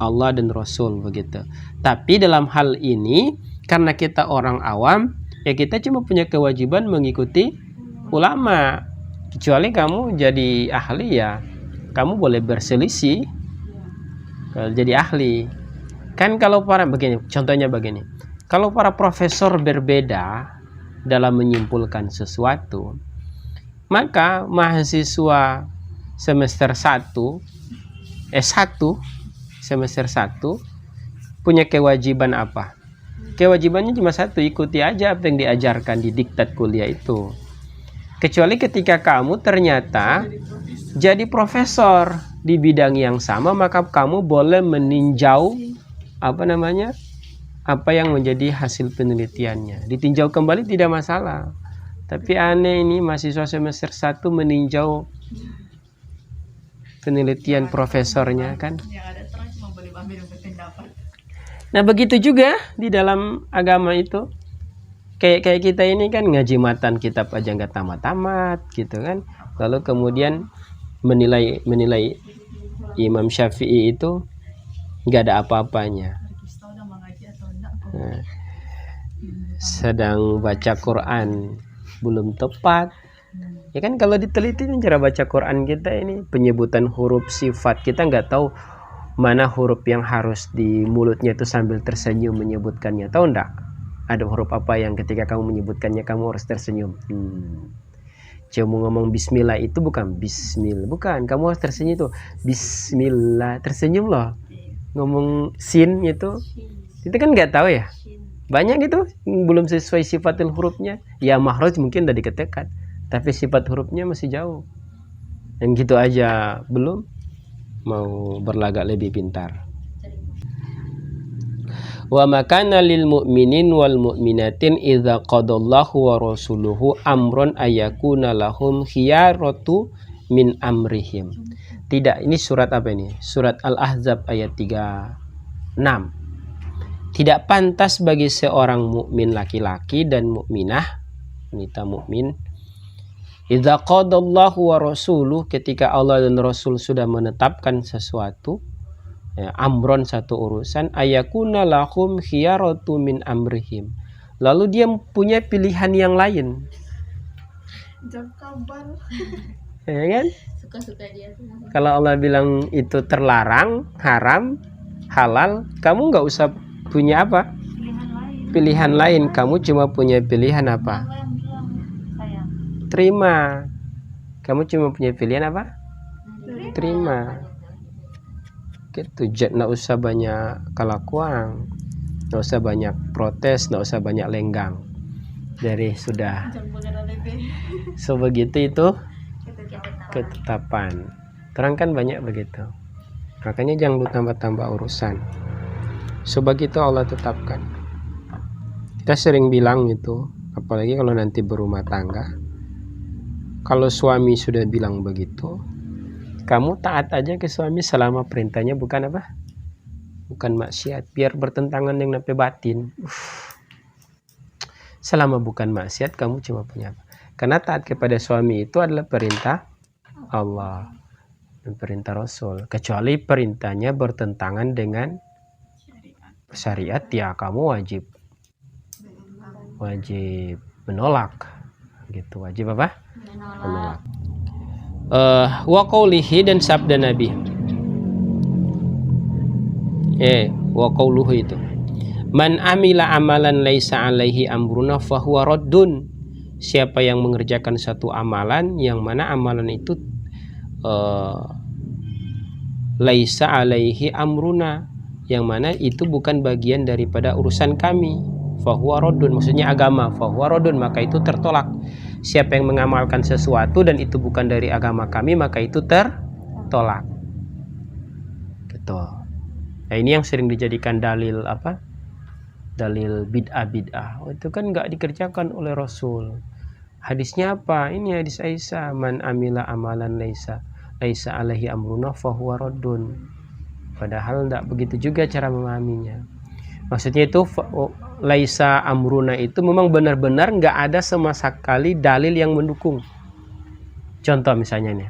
Allah dan Rasul begitu. Tapi dalam hal ini karena kita orang awam, ya kita cuma punya kewajiban mengikuti ulama. Kecuali kamu jadi ahli ya, kamu boleh berselisih jadi ahli. Kan kalau para begini, contohnya begini. Kalau para profesor berbeda dalam menyimpulkan sesuatu, maka mahasiswa semester 1 semester 1 punya kewajiban apa? Kewajibannya cuma satu, ikuti aja apa yang diajarkan di diktat kuliah itu. Kecuali ketika kamu ternyata jadi profesor di bidang yang sama, maka kamu boleh meninjau apa yang menjadi hasil penelitiannya. Ditinjau kembali tidak masalah. Tapi aneh ini mahasiswa semester 1 meninjau penelitian profesornya kan. Nah begitu juga di dalam agama itu. Kayak kita ini kan ngaji matan kitab aja nggak tamat-tamat gitu kan. Lalu kemudian menilai Imam Syafi'i itu nggak ada apa-apanya. Nah, sedang baca Quran belum tepat. Ya kan kalau diteliti cara baca Quran kita ini penyebutan huruf sifat kita nggak tahu mana huruf yang harus di mulutnya itu sambil tersenyum menyebutkannya. Tahu enggak? Ada huruf apa yang ketika kamu menyebutkannya kamu harus tersenyum. Cuma ngomong bismillah itu bukan bismillah, bukan. Kamu harus tersenyum itu bismillah, tersenyum loh. Ngomong sin itu kan nggak tahu ya. Banyak gitu belum sesuai sifatil hurufnya. Ya makhraj mungkin udah diketekan. tapi sifat hurufnya masih jauh. Yang gitu aja belum mau berlagak lebih pintar. Wa makana lil mu'minin wal mu'minatin idza qadallahu wa rasuluhu amron ayakuna lahum khiyaratu min amrihim. Tidak, ini surat apa ini? Surat Al-Ahzab ayat 36. Tidak pantas bagi seorang mukmin laki-laki dan mukminah, wanita mukmin, idza qadallahu wa rasuluh, ketika Allah dan Rasul sudah menetapkan sesuatu, ya, amron, satu urusan, ayakuna lahum khiyaratu min amrihim, lalu dia punya pilihan yang lain. Jam kabar. Ya kan? Suka-suka dia tuh. Kalau Allah bilang itu terlarang, haram, halal, kamu nggak usah punya apa? Pilihan lain. Kamu cuma punya pilihan apa? Sayang. Terima. Kamu cuma punya pilihan apa? Terima. Gitu, nggak usah banyak kelakuan, nggak usah banyak protes, nggak usah banyak lenggang. Dari sudah Jam beneran lebih. so begitu itu ketetapan. Terang kan banyak begitu. Makanya jangan lu tambah-tambah urusan. So begitu Allah tetapkan. Kita sering bilang itu, apalagi kalau nanti berumah tangga. Kalau suami sudah bilang begitu, kamu taat aja ke suami selama perintahnya bukan apa? Bukan maksiat. Biar bertentangan dengan batin. Selama bukan maksiat, kamu cuma punya apa? Karena taat kepada suami itu adalah perintah Allah dan perintah Rasul. Kecuali perintahnya bertentangan dengan syariat, ya kamu wajib menolak. Gitu, wajib apa? Menolak. Wa qaulihi, dan sabda Nabi. Wa qauluhu itu. Man amila amalan laisa alaihi amruna fahuwa raddun. Siapa yang mengerjakan satu amalan yang mana amalan itu laisa alaihi amruna, yang mana itu bukan bagian daripada urusan kami, fahuwa raddun, maksudnya agama, fahuwa raddun, maka itu tertolak. Siapa yang mengamalkan sesuatu dan itu bukan dari agama kami, maka itu tertolak. Gitu. Nah, ini yang sering dijadikan dalil apa? Dalil bid'ah. Oh, itu kan nggak dikerjakan oleh Rasul. Hadisnya apa? Ini hadis Aisyah, man amila amalan laisa alaihi amruna fahuwa raddun. Padahal tidak begitu juga cara memahaminya. Maksudnya itu laisa amruna itu memang benar-benar nggak ada sama sekali dalil yang mendukung. Contoh misalnya nih.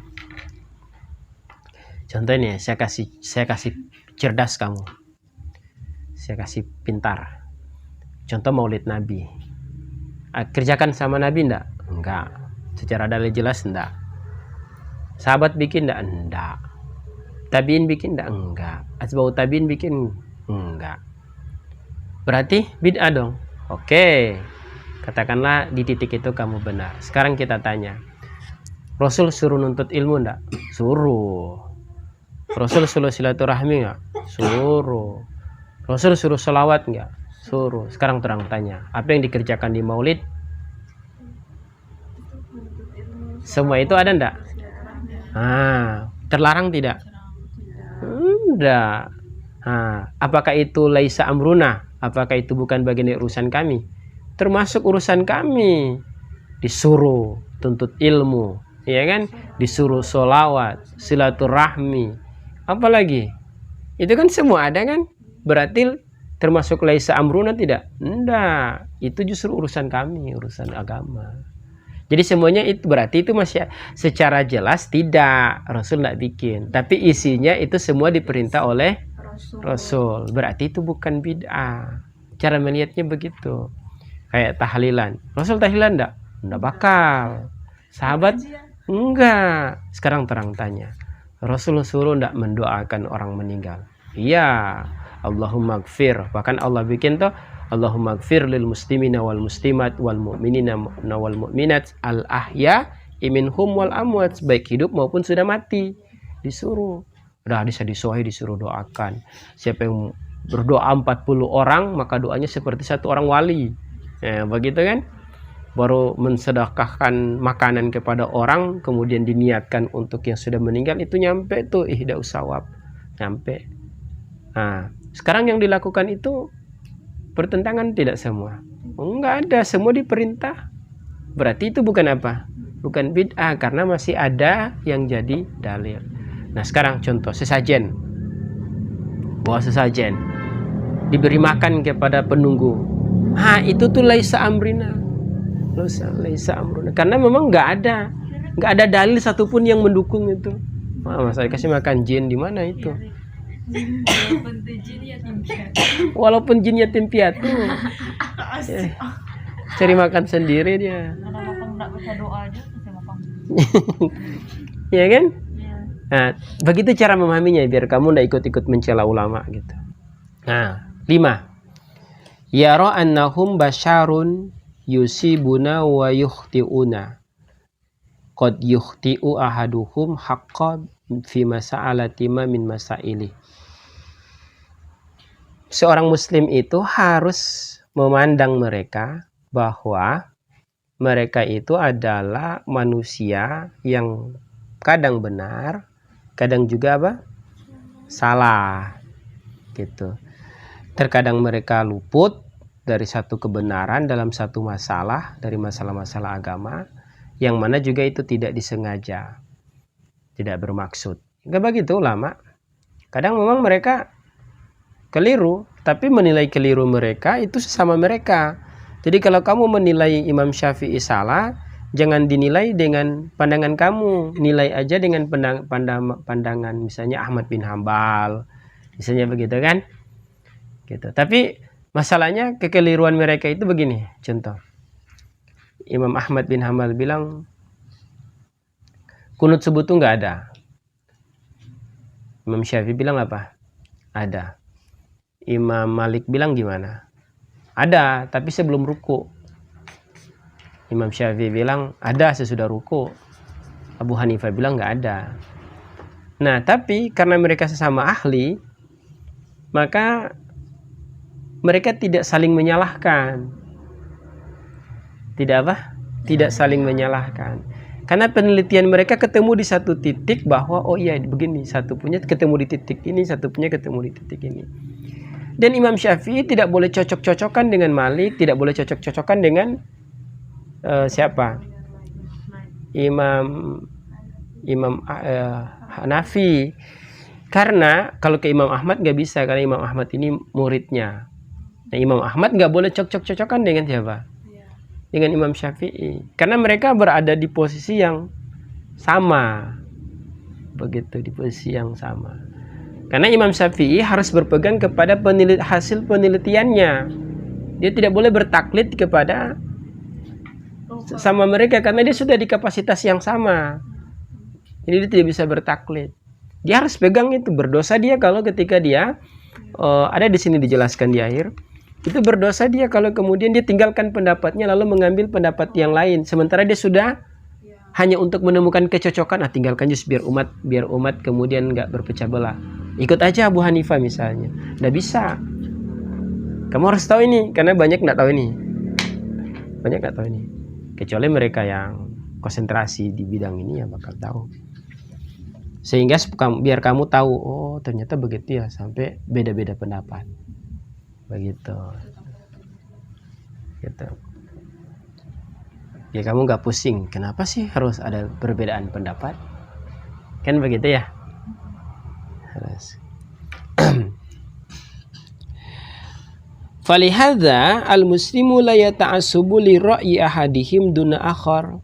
Contohnya saya kasih cerdas kamu. Saya kasih pintar. Contoh Maulid Nabi. Kerjakan sama Nabi enggak? Enggak. Secara dalil jelas enggak. Sahabat bikin enggak? Tabiin bikin enggak? Atba'u tabiin bikin enggak? Berarti bid'ah dong. Oke. Katakanlah di titik itu kamu benar. Sekarang kita tanya. Rasul suruh nuntut ilmu enggak? Suruh. Rasul suruh silaturahmi enggak? Suruh. Rasul suruh selawat enggak? Suruh. Sekarang terang tanya. Apa yang dikerjakan di Maulid? Semua itu ada enggak? Terlarang tidak? Enggak. Apakah itu laisa amruna? Apakah itu bukan bagian dari urusan kami? Termasuk urusan kami. Disuruh tuntut ilmu, ya kan? Disuruh sholawat, silaturahmi, apalagi? Itu kan semua ada kan? Berarti termasuk laisa amruna tidak? Enggak. Itu justru urusan kami, urusan agama. Jadi semuanya itu berarti itu masih secara jelas tidak, Rasul tidak bikin. Tapi isinya itu semua diperintah oleh Rasul. Berarti itu bukan bid'ah. Cara melihatnya begitu. Kayak tahlilan. Rasul tahlilan enggak? Enggak bakal. Sahabat? Enggak. Sekarang terang tanya. Rasul suruh enggak mendoakan orang meninggal? Iya. Allahumma gfir. Bahkan Allah bikin tuh, Allahumma gfir lil muslimina wal muslimat wal mu'minina wal mu'minat al ahya minhum wal amwat, baik hidup maupun sudah mati. Disuruh. Udah disuruh doakan. Siapa yang berdoa 40 orang, maka doanya seperti satu orang wali. Ya, begitu kan? baru mensedekahkan makanan kepada orang, kemudian diniatkan untuk yang sudah meninggal, itu nyampe tuh ihda usawab, nyampe. Nah, sekarang yang dilakukan itu bertentangan tidak semua? Enggak ada, semua diperintah. Berarti itu bukan apa? Bukan bid'ah, karena masih ada yang jadi dalil. Nah, sekarang contoh sesajen. Bawa sesajen, diberi makan kepada penunggu. Itu tuh laisa amrina. Laisa amruna. Karena memang nggak ada dalil satupun yang mendukung itu. Masa dikasih makan jin, di mana itu? Walaupun jin yatim piatu, cari makan sendiri dia. Ya kan? Nah, begitu cara memahaminya biar kamu nggak ikut-ikut mencela ulama gitu. Nah, 5. Yara annahum basyarun yusibuna wa yukhti'una. Qad yukhti'u ahaduhum haqqa fi mas'alati ma min masaili. Seorang muslim itu harus memandang mereka bahwa mereka itu adalah manusia yang kadang benar, kadang juga apa? Salah. Gitu. Terkadang mereka luput dari satu kebenaran dalam satu masalah, dari masalah-masalah agama, yang mana juga itu tidak disengaja, tidak bermaksud. Enggak begitu ulama. Kadang memang mereka keliru, tapi menilai keliru mereka itu sesama mereka. Jadi kalau kamu menilai Imam Syafi'i salah, jangan dinilai dengan pandangan kamu, nilai aja dengan pandangan misalnya Ahmad bin Hambal, misalnya begitu kan? Gitu. Tapi masalahnya kekeliruan mereka itu begini, contoh. Imam Ahmad bin Hambal bilang kunut subuh itu nggak ada. Imam Syafi'i bilang apa? Ada. Imam Malik bilang gimana? Ada, tapi sebelum ruku. Imam Syafi'i bilang ada sesudah ruku. Abu Hanifah bilang nggak ada. Nah, tapi karena mereka sesama ahli, maka mereka tidak saling menyalahkan. Tidak apa? Tidak saling menyalahkan. Karena penelitian mereka ketemu di satu titik bahwa oh iya begini, satu punya ketemu di titik ini, satu punya ketemu di titik ini. Dan Imam Syafi'i tidak boleh cocok-cocokan dengan Malik, tidak boleh cocok-cocokan dengan siapa? Imam Hanafi. Karena kalau ke Imam Ahmad nggak bisa, karena Imam Ahmad ini muridnya. Nah, Imam Ahmad nggak boleh cocok-cocokan dengan siapa? Dengan Imam Syafi'i. Karena mereka berada di posisi yang sama. Begitu, di posisi yang sama. Karena Imam Syafi'i harus berpegang kepada hasil penelitiannya. Dia tidak boleh bertaklid kepada sama mereka karena dia sudah di kapasitas yang sama. Jadi dia tidak bisa bertaklid. Dia harus pegang itu. Berdosa dia kalau ketika dia ada di sini dijelaskan di akhir. Itu berdosa dia kalau kemudian dia tinggalkan pendapatnya lalu mengambil pendapat yang lain. Sementara dia sudah hanya untuk menemukan kecocokan. Tinggalkan just biar umat kemudian nggak berpecah belah. Ikut aja Abu Hanifah misalnya. Nggak bisa. Kamu harus tahu ini karena banyak nggak tahu ini. Banyak nggak tahu ini. Kecuali mereka yang konsentrasi di bidang ini ya bakal tahu. Sehingga biar kamu tahu, oh ternyata begitu ya, sampai beda-beda pendapat. Begitu. Gitu. Ya kamu nggak pusing. Kenapa sih harus ada perbedaan pendapat? Kan begitu ya? Harus. Falihadza al-muslimu la yata'assubu li ra'yi ahadihim duna akhar.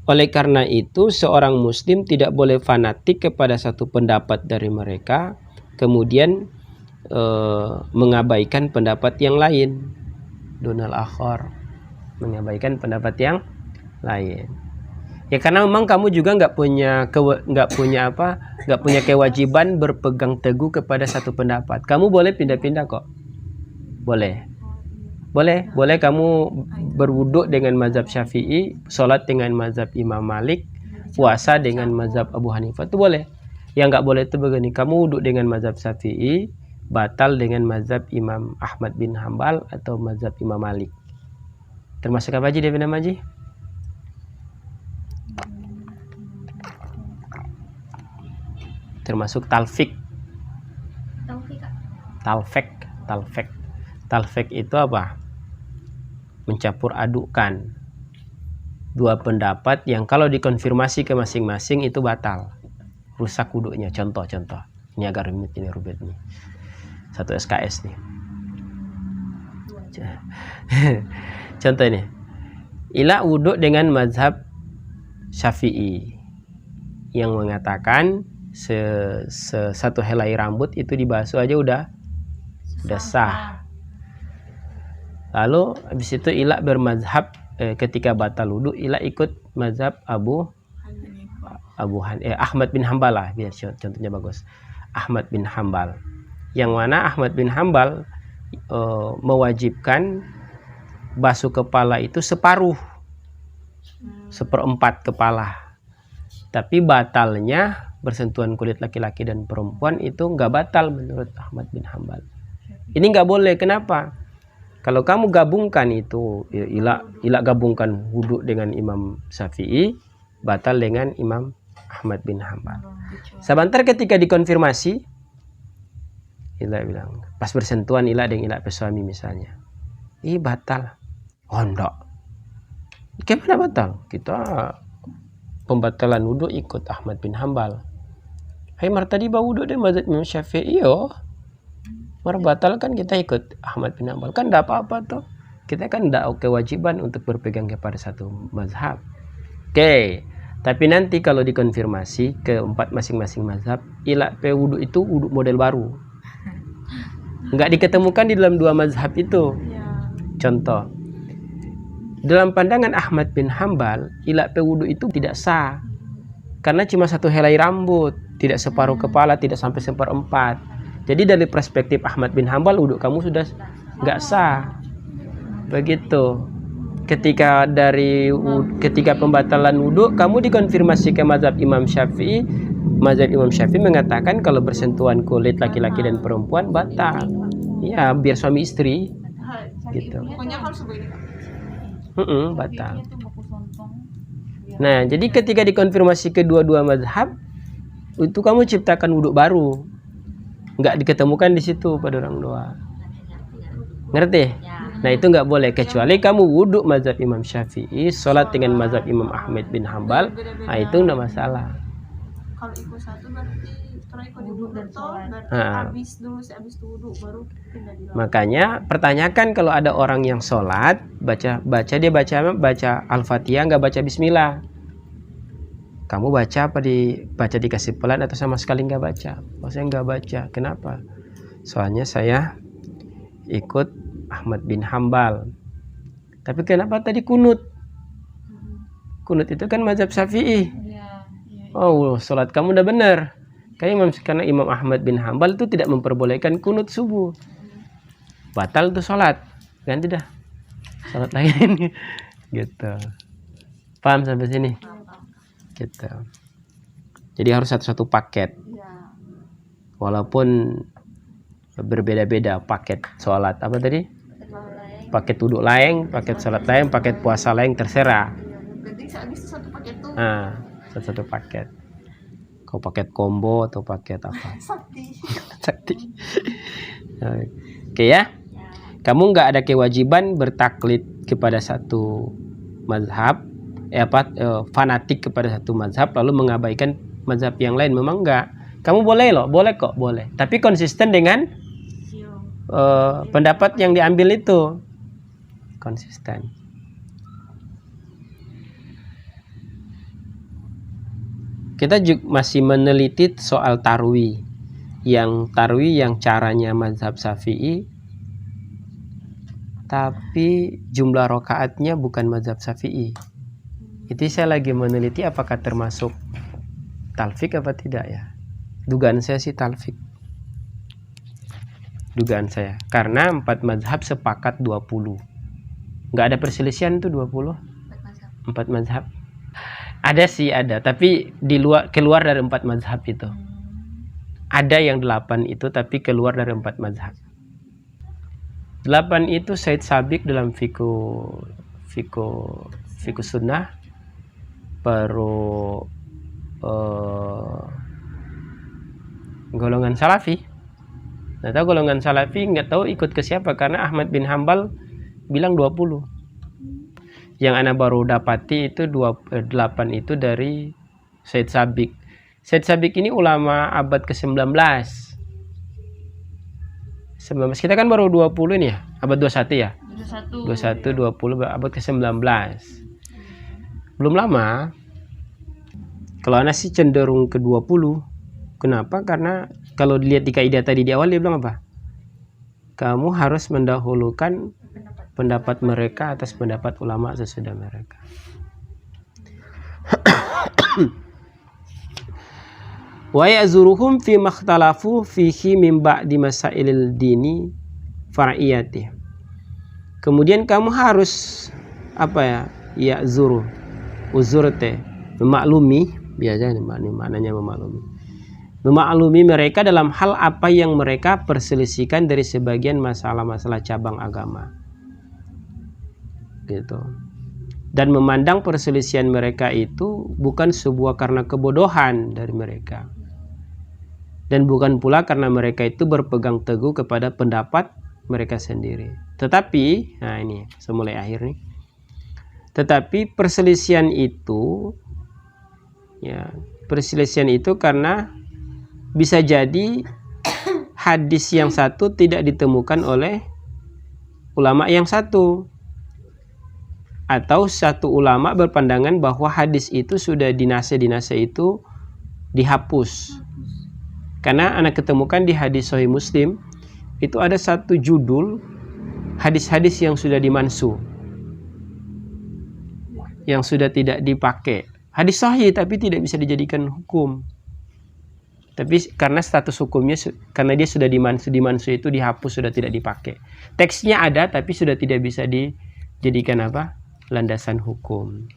Oleh karena itu seorang muslim tidak boleh fanatik kepada satu pendapat dari mereka kemudian mengabaikan pendapat yang lain. Dunal akhar, mengabaikan pendapat yang lain. Ya karena memang kamu juga nggak punya kewajiban berpegang teguh kepada satu pendapat. Kamu boleh pindah-pindah kok. Boleh kamu berwuduk dengan mazhab Syafi'i, sholat dengan mazhab Imam Malik, puasa dengan mazhab Abu Hanifah, itu boleh. Yang nggak boleh itu begini, kamu wuduk dengan mazhab Syafi'i, batal dengan mazhab Imam Ahmad bin Hambal atau mazhab Imam Malik. Termasuk apa Ji DP nama Ji? Termasuk talfik. Taufik Kak. Talfek itu apa? Mencampur adukkan dua pendapat yang kalau dikonfirmasi ke masing-masing itu batal, rusak wudhunya. Contoh-contoh, ini agak rumit ini satu SKS nih. Contoh ini, Ila wudhu dengan mazhab Syafi'i yang mengatakan satu helai rambut itu dibasuh aja udah sah. Lalu habis itu Ila bermazhab ketika batal wudhu, Ila ikut mazhab Ahmad bin Hambal lah, biar contohnya bagus. Ahmad bin Hambal, yang mana Ahmad bin Hambal mewajibkan basuh kepala itu seperempat kepala, tapi batalnya bersentuhan kulit laki-laki dan perempuan itu nggak batal menurut Ahmad bin Hambal. Ini nggak boleh. Kenapa? Kalau kamu gabungkan itu, Ila gabungkan wudhu dengan Imam Syafi'i, batal dengan Imam Ahmad bin Hambal. Sebentar ketika dikonfirmasi, Ila bilang, pas bersentuhan Ila dengan Ila suami misalnya, ih batal. Oh enggak. Gimana batal? Kita pembatalan wudhu ikut Ahmad bin Hambal. Hai mar tadi bau wudhu deh mazhab Imam Syafi'i yo. Mar batal kan kita ikut Ahmad bin Hambal, kan enggak apa-apa tuh. Kita kan enggak kewajiban untuk berpegang kepada satu mazhab. Oke. Tapi nanti kalau dikonfirmasi ke empat masing-masing mazhab, Ila wudhu itu wudhu model baru. Enggak diketemukan di dalam dua mazhab itu. Contoh, dalam pandangan Ahmad bin Hambal, Ila wudhu itu tidak sah karena cuma satu helai rambut, tidak separuh kepala, tidak sampai seperempat. Jadi dari perspektif Ahmad bin Hambal, wudhu kamu sudah nggak sah. Begitu. Ketika pembatalan wudhu, kamu dikonfirmasi ke mazhab Imam Syafi'i. Mazhab Imam Syafi'i mengatakan kalau bersentuhan kulit laki-laki dan perempuan batal. Ya, biar suami istri. Gitu. Pokoknya harus begini. Batal. Nah, jadi ketika dikonfirmasi kedua-dua mazhab, itu kamu ciptakan wudhu baru. Nggak diketemukan di situ pada orang dua. Ngerti? Nah, itu nggak boleh kecuali kamu wudhu mazhab Imam Syafi'i, sholat dengan mazhab Imam Ahmad bin Hambal. Nah, itu nggak masalah. Kalau ikut satu berarti setelah ikut wudhu dan sholat, berarti habis itu wudhu baru pindah di laut. Makanya pertanyakan kalau ada orang yang sholat, baca Al-Fatihah nggak baca Bismillah. Kamu baca apa dikasih pelan atau sama sekali nggak baca? Oh, saya nggak baca. Kenapa? Soalnya saya ikut Ahmad bin Hambal. Tapi kenapa tadi kunut? Kunut itu kan mazhab Syafi'i. Oh, sholat kamu udah benar. Karena Imam Ahmad bin Hambal itu tidak memperbolehkan kunut subuh. Batal tuh sholat. Ganti dah. Sholat lagi ini. Gitu. Paham sampai sini? Gitu. Jadi harus satu-satu paket. Walaupun berbeda-beda paket sholat. Apa tadi? Paket wudhu lain, paket sholat lain, paket puasa lain, terserah. Jadi habis itu satu paket tuh. Nah, satu paket. Kau paket combo atau paket apa? Sakti. Oke ya. Kamu nggak ada kewajiban bertaklid kepada satu mazhab, fanatik kepada satu mazhab lalu mengabaikan mazhab yang lain. Memang enggak. Kamu boleh loh, boleh kok, boleh. Tapi konsisten dengan pendapat yang diambil itu. Konsisten. Kita juga masih meneliti soal tarwi. Yang caranya mazhab Syafi'i, tapi jumlah rokaatnya bukan mazhab Syafi'i. Itu saya lagi meneliti apakah termasuk talfik apa tidak ya. Dugaan saya sih talfik. Dugaan saya. Karena 4 mazhab sepakat 20. Nggak ada perselisihan tuh 20. 4 mazhab. Ada sih, ada. Tapi keluar dari 4 mazhab itu. Ada yang 8 itu tapi keluar dari 4 mazhab. 8 itu Said Sabiq dalam fiqh sunnah, baru golongan salafi. Nggak tahu golongan salafi, nggak tahu ikut ke siapa, karena Ahmad bin Hambal bilang 20. Yang ana baru dapati itu 8 itu dari Said Sabiq. Said Sabiq ini ulama abad ke-19. 19. Kita kan baru 20 ini ya, abad 21 ya. 21 20 abad ke-19. Belum lama. Kalau ana sih cenderung ke 20. Kenapa? Karena kalau dilihat di kaidah tadi di awal dia bilang apa? Kamu harus mendahulukan pendapat mereka atas pendapat ulama sesudah mereka. Wa ya'zuruhum fi makhtalafu fihi min ba'di masailil dini far'iyati. Kemudian kamu harus apa ya? Ya'zuru. Uzur teh memaklumi, biasanya maknanya memaklumi. Memaklumi mereka dalam hal apa yang mereka perselisihkan dari sebagian masalah-masalah cabang agama. Gitu. Dan memandang perselisihan mereka itu bukan sebuah karena kebodohan dari mereka, dan bukan pula karena mereka itu berpegang teguh kepada pendapat mereka sendiri. Tetapi, nah ini semulai akhir nih. Tetapi perselisihan itu, ya, perselisihan itu karena bisa jadi hadis yang satu tidak ditemukan oleh ulama yang satu, atau satu ulama berpandangan bahwa hadis itu sudah dinase itu dihapus. Karena anak ketemukan di hadis Sahih Muslim itu ada satu judul hadis-hadis yang sudah dimansuh, yang sudah tidak dipakai. Hadis sahih tapi tidak bisa dijadikan hukum. Tapi karena status hukumnya, karena dia sudah dimansuh itu dihapus, sudah tidak dipakai. Teksnya ada tapi sudah tidak bisa dijadikan apa? Landasan hukum.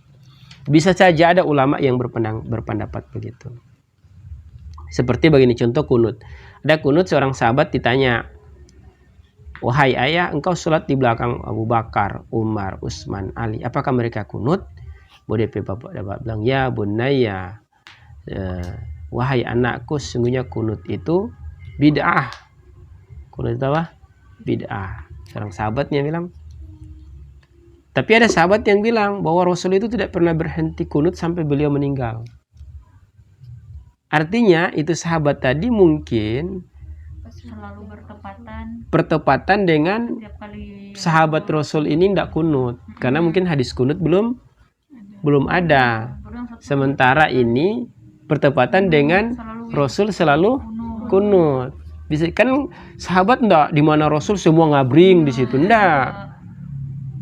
Bisa saja ada ulama yang berpendapat begitu. Seperti begini contoh kunut. Ada kunut, seorang sahabat ditanya, wahai ayah, engkau sholat di belakang Abu Bakar, Umar, Utsman, Ali, apakah mereka kunut? Bapak bilang, ya bunayya, wahai anakku, sesungguhnya kunut itu bid'ah. Kunut itu apa? Bid'ah. Seorang sahabatnya bilang. Tapi ada sahabat yang bilang bahwa Rasul itu tidak pernah berhenti kunut sampai beliau meninggal. Artinya itu sahabat tadi mungkin selalu bertepatan dengan sahabat Rasul ini tidak kunut, karena mungkin hadis kunut belum ada. Sementara ini bertepatan dengan Rasul selalu kunut. Bisa kan sahabat enggak di mana Rasul semua ngabring di situ, enggak.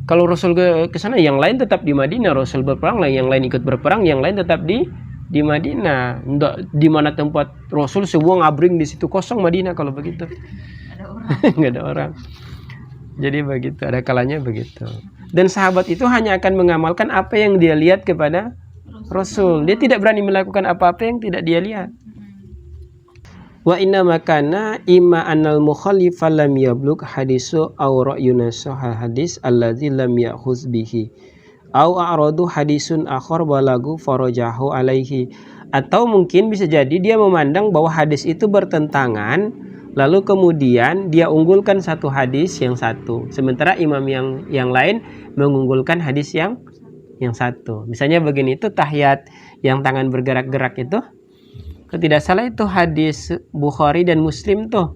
Kalau Rasul ke sana, yang lain tetap di Madinah. Rasul berperang, yang lain ikut berperang, yang lain tetap di Madinah. Enggak di mana tempat Rasul semua ngabring di situ, kosong Madinah kalau begitu. Nggak ada orang. Jadi begitu, ada kalanya begitu. Dan sahabat itu hanya akan mengamalkan apa yang dia lihat kepada Rasul. Dia tidak berani melakukan apa-apa yang tidak dia lihat. Wa inna makana imma anal mukhallifa lam yablugh hadisu aw ra'yuna sahih hadis allazi lam ya'khuz bihi aw a'radu hadisun akhar balagu farajahu alaihi. Atau mungkin bisa jadi dia memandang bahwa hadis itu bertentangan, lalu kemudian dia unggulkan satu hadis yang satu, sementara imam yang lain mengunggulkan hadis yang satu. Misalnya begini, itu tahiyat yang tangan bergerak-gerak itu, kalau tidak salah itu hadis Bukhari dan Muslim tuh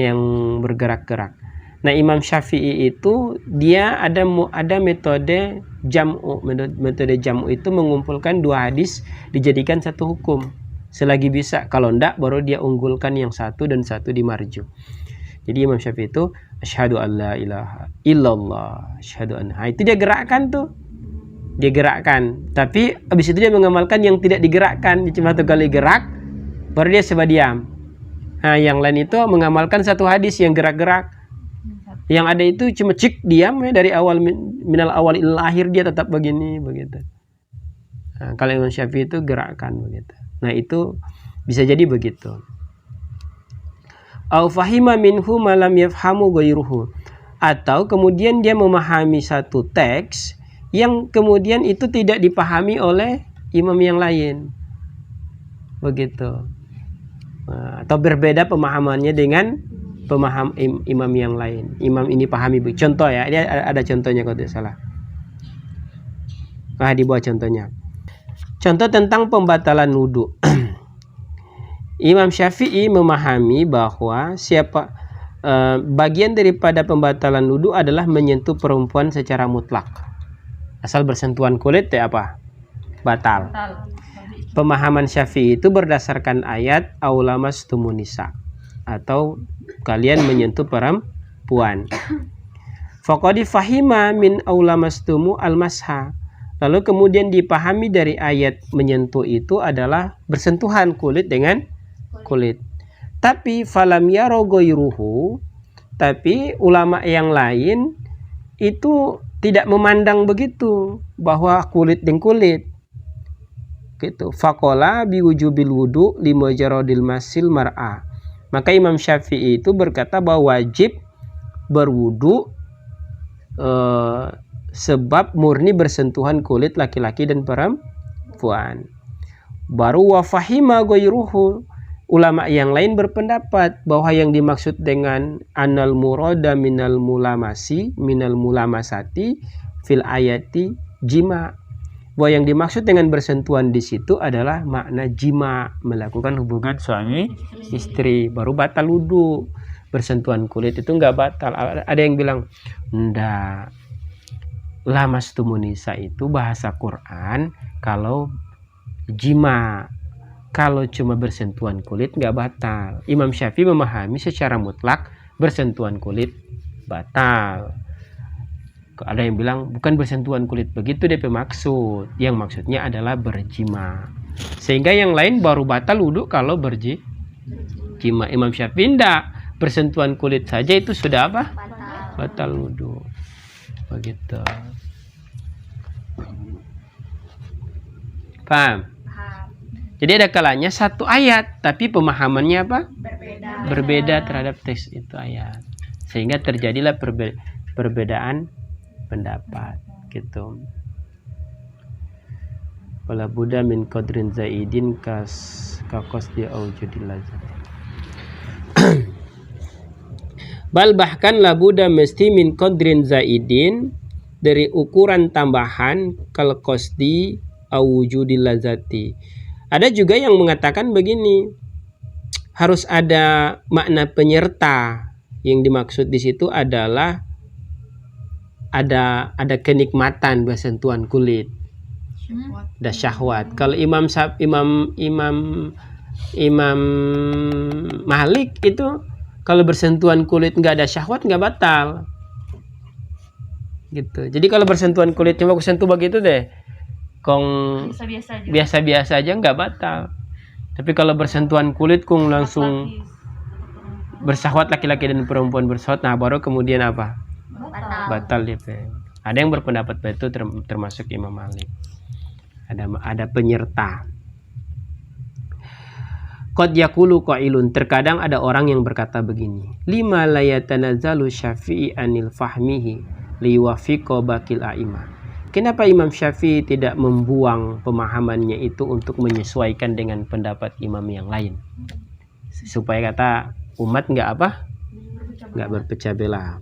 yang bergerak-gerak. Nah, Imam Syafi'i itu dia ada metode jam'u. Metode jam'u itu mengumpulkan dua hadis dijadikan satu hukum selagi bisa. Kalau enggak baru dia unggulkan yang satu dan satu dimarju. Jadi Imam Syafi'i itu asyhadu an la ilaha illallah, asyhadu anna. Itu dia gerakkan tuh. Dia gerakkan. Tapi habis itu dia mengamalkan yang tidak digerakkan. Dia cuma satu kali gerak baru dia coba diam. Nah, yang lain itu mengamalkan satu hadis yang gerak-gerak. Yang ada itu cuma cik diam ya, dari awal minal awal ilal akhir dia tetap begini begitu. Nah, kalau Imam Syafi'i itu gerakkan begitu. Nah, itu bisa jadi begitu. Au fahima minhu malam yafhamu ghairuhu. Atau kemudian dia memahami satu teks yang kemudian itu tidak dipahami oleh imam yang lain. Begitu. Atau berbeda pemahamannya dengan pemaham imam yang lain. Imam ini pahami. Contoh ya, ini ada contohnya kalau tidak salah. Di bawah contohnya. Contoh tentang pembatalan wudhu. Imam Syafi'i memahami bahwa bagian daripada pembatalan wudhu adalah menyentuh perempuan secara mutlak. Asal bersentuhan kulit batal. Pemahaman Syafi'i itu berdasarkan ayat aulamastumun nisa, atau kalian menyentuh perempuan. Faqad fahima min aulamastumu al-masha. Lalu kemudian dipahami dari ayat menyentuh itu adalah bersentuhan kulit dengan kulit. Tapi falam yaro ghairuhu, tapi ulama yang lain itu tidak memandang begitu, bahwa kulit dengan kulit. Gitu. Faqala biwujubil wudu limujaradil masil mar'a. Maka Imam Syafi'i itu berkata bahwa wajib berwudu sebab murni bersentuhan kulit laki-laki dan perempuan. Baru wa fahima ghairuhu, ulama yang lain berpendapat bahwa yang dimaksud dengan anal murada minal mulamasati fil ayati jima, bahwa yang dimaksud dengan bersentuhan di situ adalah makna jima, melakukan hubungan suami istri, baru batal wudu. Bersentuhan kulit itu enggak batal. Ada yang bilang enggak, lamastumun nisa itu bahasa Quran kalau jima. Kalau cuma bersentuhan kulit nggak batal. Imam Syafi'i memahami secara mutlak bersentuhan kulit batal. Ada yang bilang bukan bersentuhan kulit, begitu DP maksud. Yang maksudnya adalah berjima. Sehingga yang lain baru batal wudhu kalau berjima. Imam Syafi'i enggak, bersentuhan kulit saja itu sudah apa? Batal wudhu. Begitu. Paham? Jadi ada kalanya satu ayat tapi pemahamannya berbeda terhadap teks itu ayat, sehingga terjadilah perbedaan pendapat gitu. Wala buddha min qadrin zaidin kakos dia aujudil lazat. Bal bahkan la buddha mesti min qadrin zaidin, dari ukuran tambahan kal qasdi aujudil lazati. Ada juga yang mengatakan begini, harus ada makna penyerta. Yang dimaksud di situ adalah ada kenikmatan bersentuhan kulit, ada syahwat. Kalau Imam Malik itu kalau bersentuhan kulit nggak ada syahwat nggak batal. Gitu. Jadi kalau bersentuhan kulit cuma aku sentuh begitu deh, biasa-biasa aja nggak batal. Tapi kalau bersentuhan kulit kung langsung bersyahwat, laki-laki dan perempuan bersyahwat, nah baru kemudian batal dia. Ada yang berpendapat itu termasuk Imam Malik. Ada penyerta. Qad yaqulu qailun, terkadang ada orang yang berkata begini, lima la yatanazzalu Syafi'i anil fahmihi liwafiqa baqil a'imah. Kenapa Imam Syafi'i tidak membuang pemahamannya itu untuk menyesuaikan dengan pendapat imam yang lain, supaya kata umat nggak berpecah belah.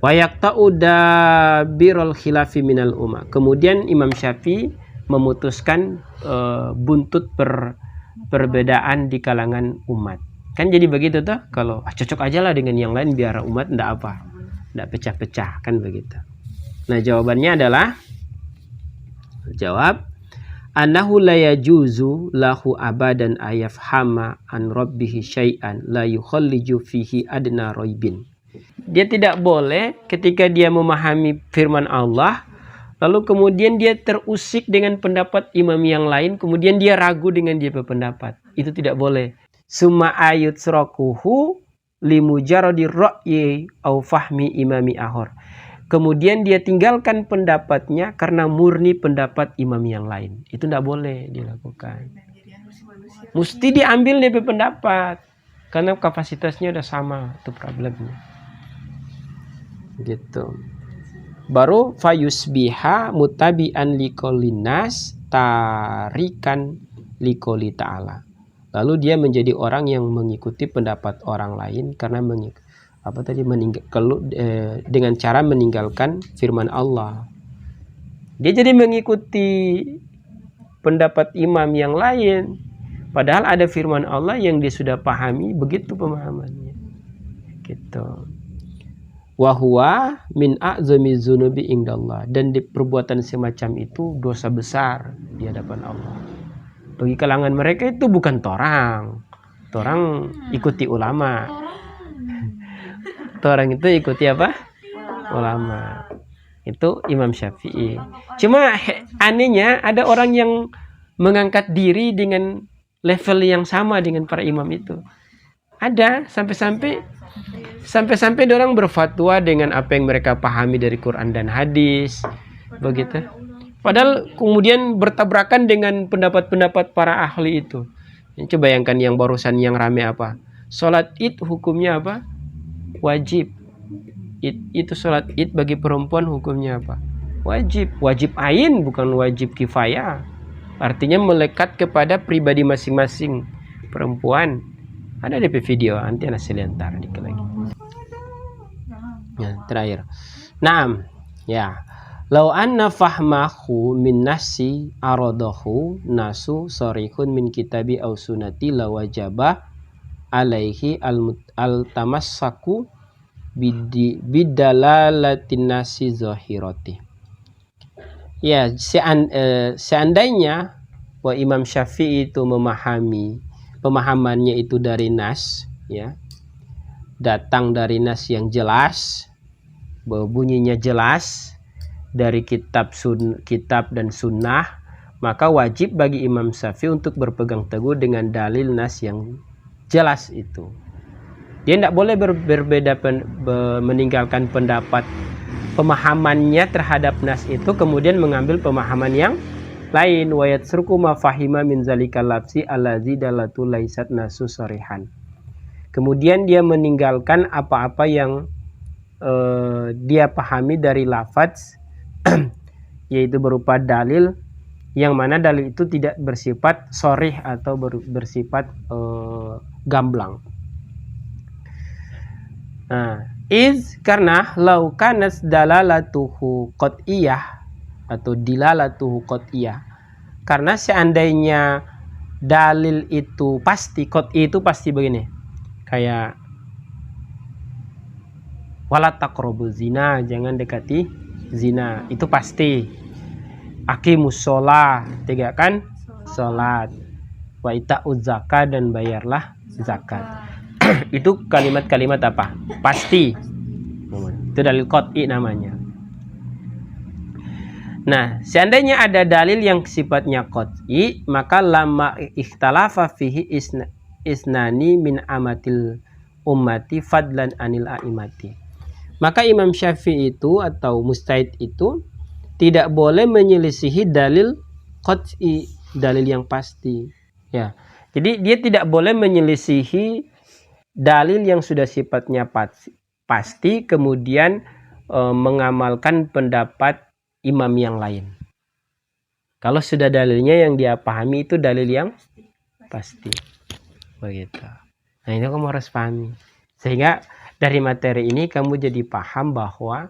Wa yaqta'u dabirul khilafi minal ummah. Kemudian Imam Syafi'i memutuskan buntut perbedaan di kalangan umat. Kan jadi begitu tuh, kalau cocok aja lah dengan yang lain biar umat ndak pecah-pecah, kan begitu. Nah, jawabannya adalah annahu la yajuzu lahu abadan ayafhama an rabbihi syai'an la yukhalliju fihi adna raibin. Dia tidak boleh ketika dia memahami firman Allah lalu kemudian dia terusik dengan pendapat imam yang lain, kemudian dia ragu dengan dia berpendapat. Itu tidak boleh. Summa ayut surakuhu limujaradi ra'yi au fahmi imami ahor. Kemudian dia tinggalkan pendapatnya karena murni pendapat imam yang lain. Itu tidak boleh dilakukan. Mesti diambil dari pendapat, karena kapasitasnya udah sama, itu problemnya. Gitu. baru fayusbiha mutabi'an liqaulinas tarikan liqauli ta'ala. Lalu dia menjadi orang yang mengikuti pendapat orang lain karena dengan cara meninggalkan firman Allah. Dia jadi mengikuti pendapat imam yang lain, padahal ada firman Allah yang dia sudah pahami, begitu pemahamannya. Gitu. Wa huwa min a'zami dzunubi indallah, dan di perbuatan semacam itu dosa besar di hadapan Allah. Bagi kalangan mereka itu bukan torang. Torang ikuti ulama. Torang itu ikuti apa? Ulama. Itu Imam Syafi'i. Cuma anehnya ada orang yang mengangkat diri dengan level yang sama dengan para imam itu. Ada sampai orang berfatwa dengan apa yang mereka pahami dari Quran dan hadis, begitu. Padahal kemudian bertabrakan dengan pendapat-pendapat para ahli itu. Coba bayangkan yang barusan yang rame apa? Salat Id hukumnya apa? Wajib. Itu salat Id bagi perempuan hukumnya apa? Wajib. Wajib ain, bukan wajib kifayah. Artinya melekat kepada pribadi masing-masing perempuan. Ada di video, nanti anak selentar dikit lagi. Ya, terakhir. Naam, ya. Lau anna fahmahu min nasi aradahu nasu sorihun min kitabi au sunati lawajaba alaihi al-tamassaku bidalalatin nasi zahirati. Ya, seandainya bahwa Imam Syafi'i itu pemahamannya itu dari nas, ya, datang dari nas yang jelas, bahwa bunyinya jelas dari kitab dan sunnah, maka wajib bagi Imam Syafi'i untuk berpegang teguh dengan dalil nas yang jelas itu. Dia tidak boleh meninggalkan pendapat pemahamannya terhadap nas itu kemudian mengambil pemahaman yang lain. Wa yatsruku ma fahima min zalikal lafzi allazi dalatu laisat nasu sarihan. Kemudian dia meninggalkan apa-apa yang dia pahami dari lafaz yaitu berupa dalil yang mana dalil itu tidak bersifat sharih atau bersifat gamblang. Karena lau kanas dalalatuhu qat'iyah atau dilalatuhu qat'iyah, karena seandainya dalil itu pasti, qat'i itu pasti begini, kayak wala taqrabu zina, jangan dekati zina, itu pasti. Aqimus sholah, tegakkan sholat. Wa ita'uz zakat, dan bayarlah zakat. Itu kalimat-kalimat apa? Pasti. Itu dalil qat'i namanya. Nah, seandainya ada dalil yang sifatnya qat'i, maka lama ikhtalafa fihi isnani min amatil ummati fadlan anil a'imati. Maka Imam Syafi'i itu atau mustahid itu tidak boleh menyelisihi dalil qat'i, dalil yang pasti. Ya. Jadi dia tidak boleh menyelisihi dalil yang sudah sifatnya pasti kemudian mengamalkan pendapat imam yang lain. Kalau sudah dalilnya yang dia pahami itu dalil yang pasti. Begitu. Nah, ini kamu harus pahami. Sehingga dari materi ini kamu jadi paham bahwa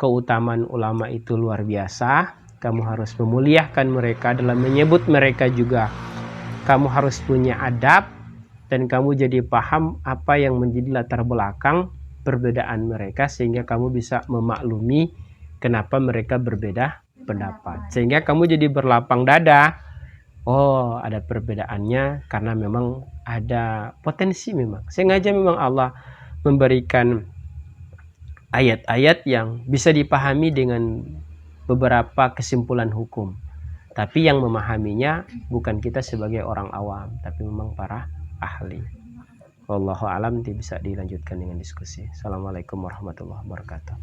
keutamaan ulama itu luar biasa. Kamu harus memuliakan mereka dalam menyebut mereka juga. Kamu harus punya adab. Dan kamu jadi paham apa yang menjadi latar belakang perbedaan mereka, sehingga kamu bisa memaklumi kenapa mereka berbeda pendapat. Sehingga kamu jadi berlapang dada. Oh, ada perbedaannya karena memang ada potensi memang. Sengaja memang Allah memberikan ayat-ayat yang bisa dipahami dengan beberapa kesimpulan hukum. Tapi yang memahaminya bukan kita sebagai orang awam, tapi memang para ahli. Wallahu alam, bisa dilanjutkan dengan diskusi. Assalamualaikum warahmatullahi wabarakatuh.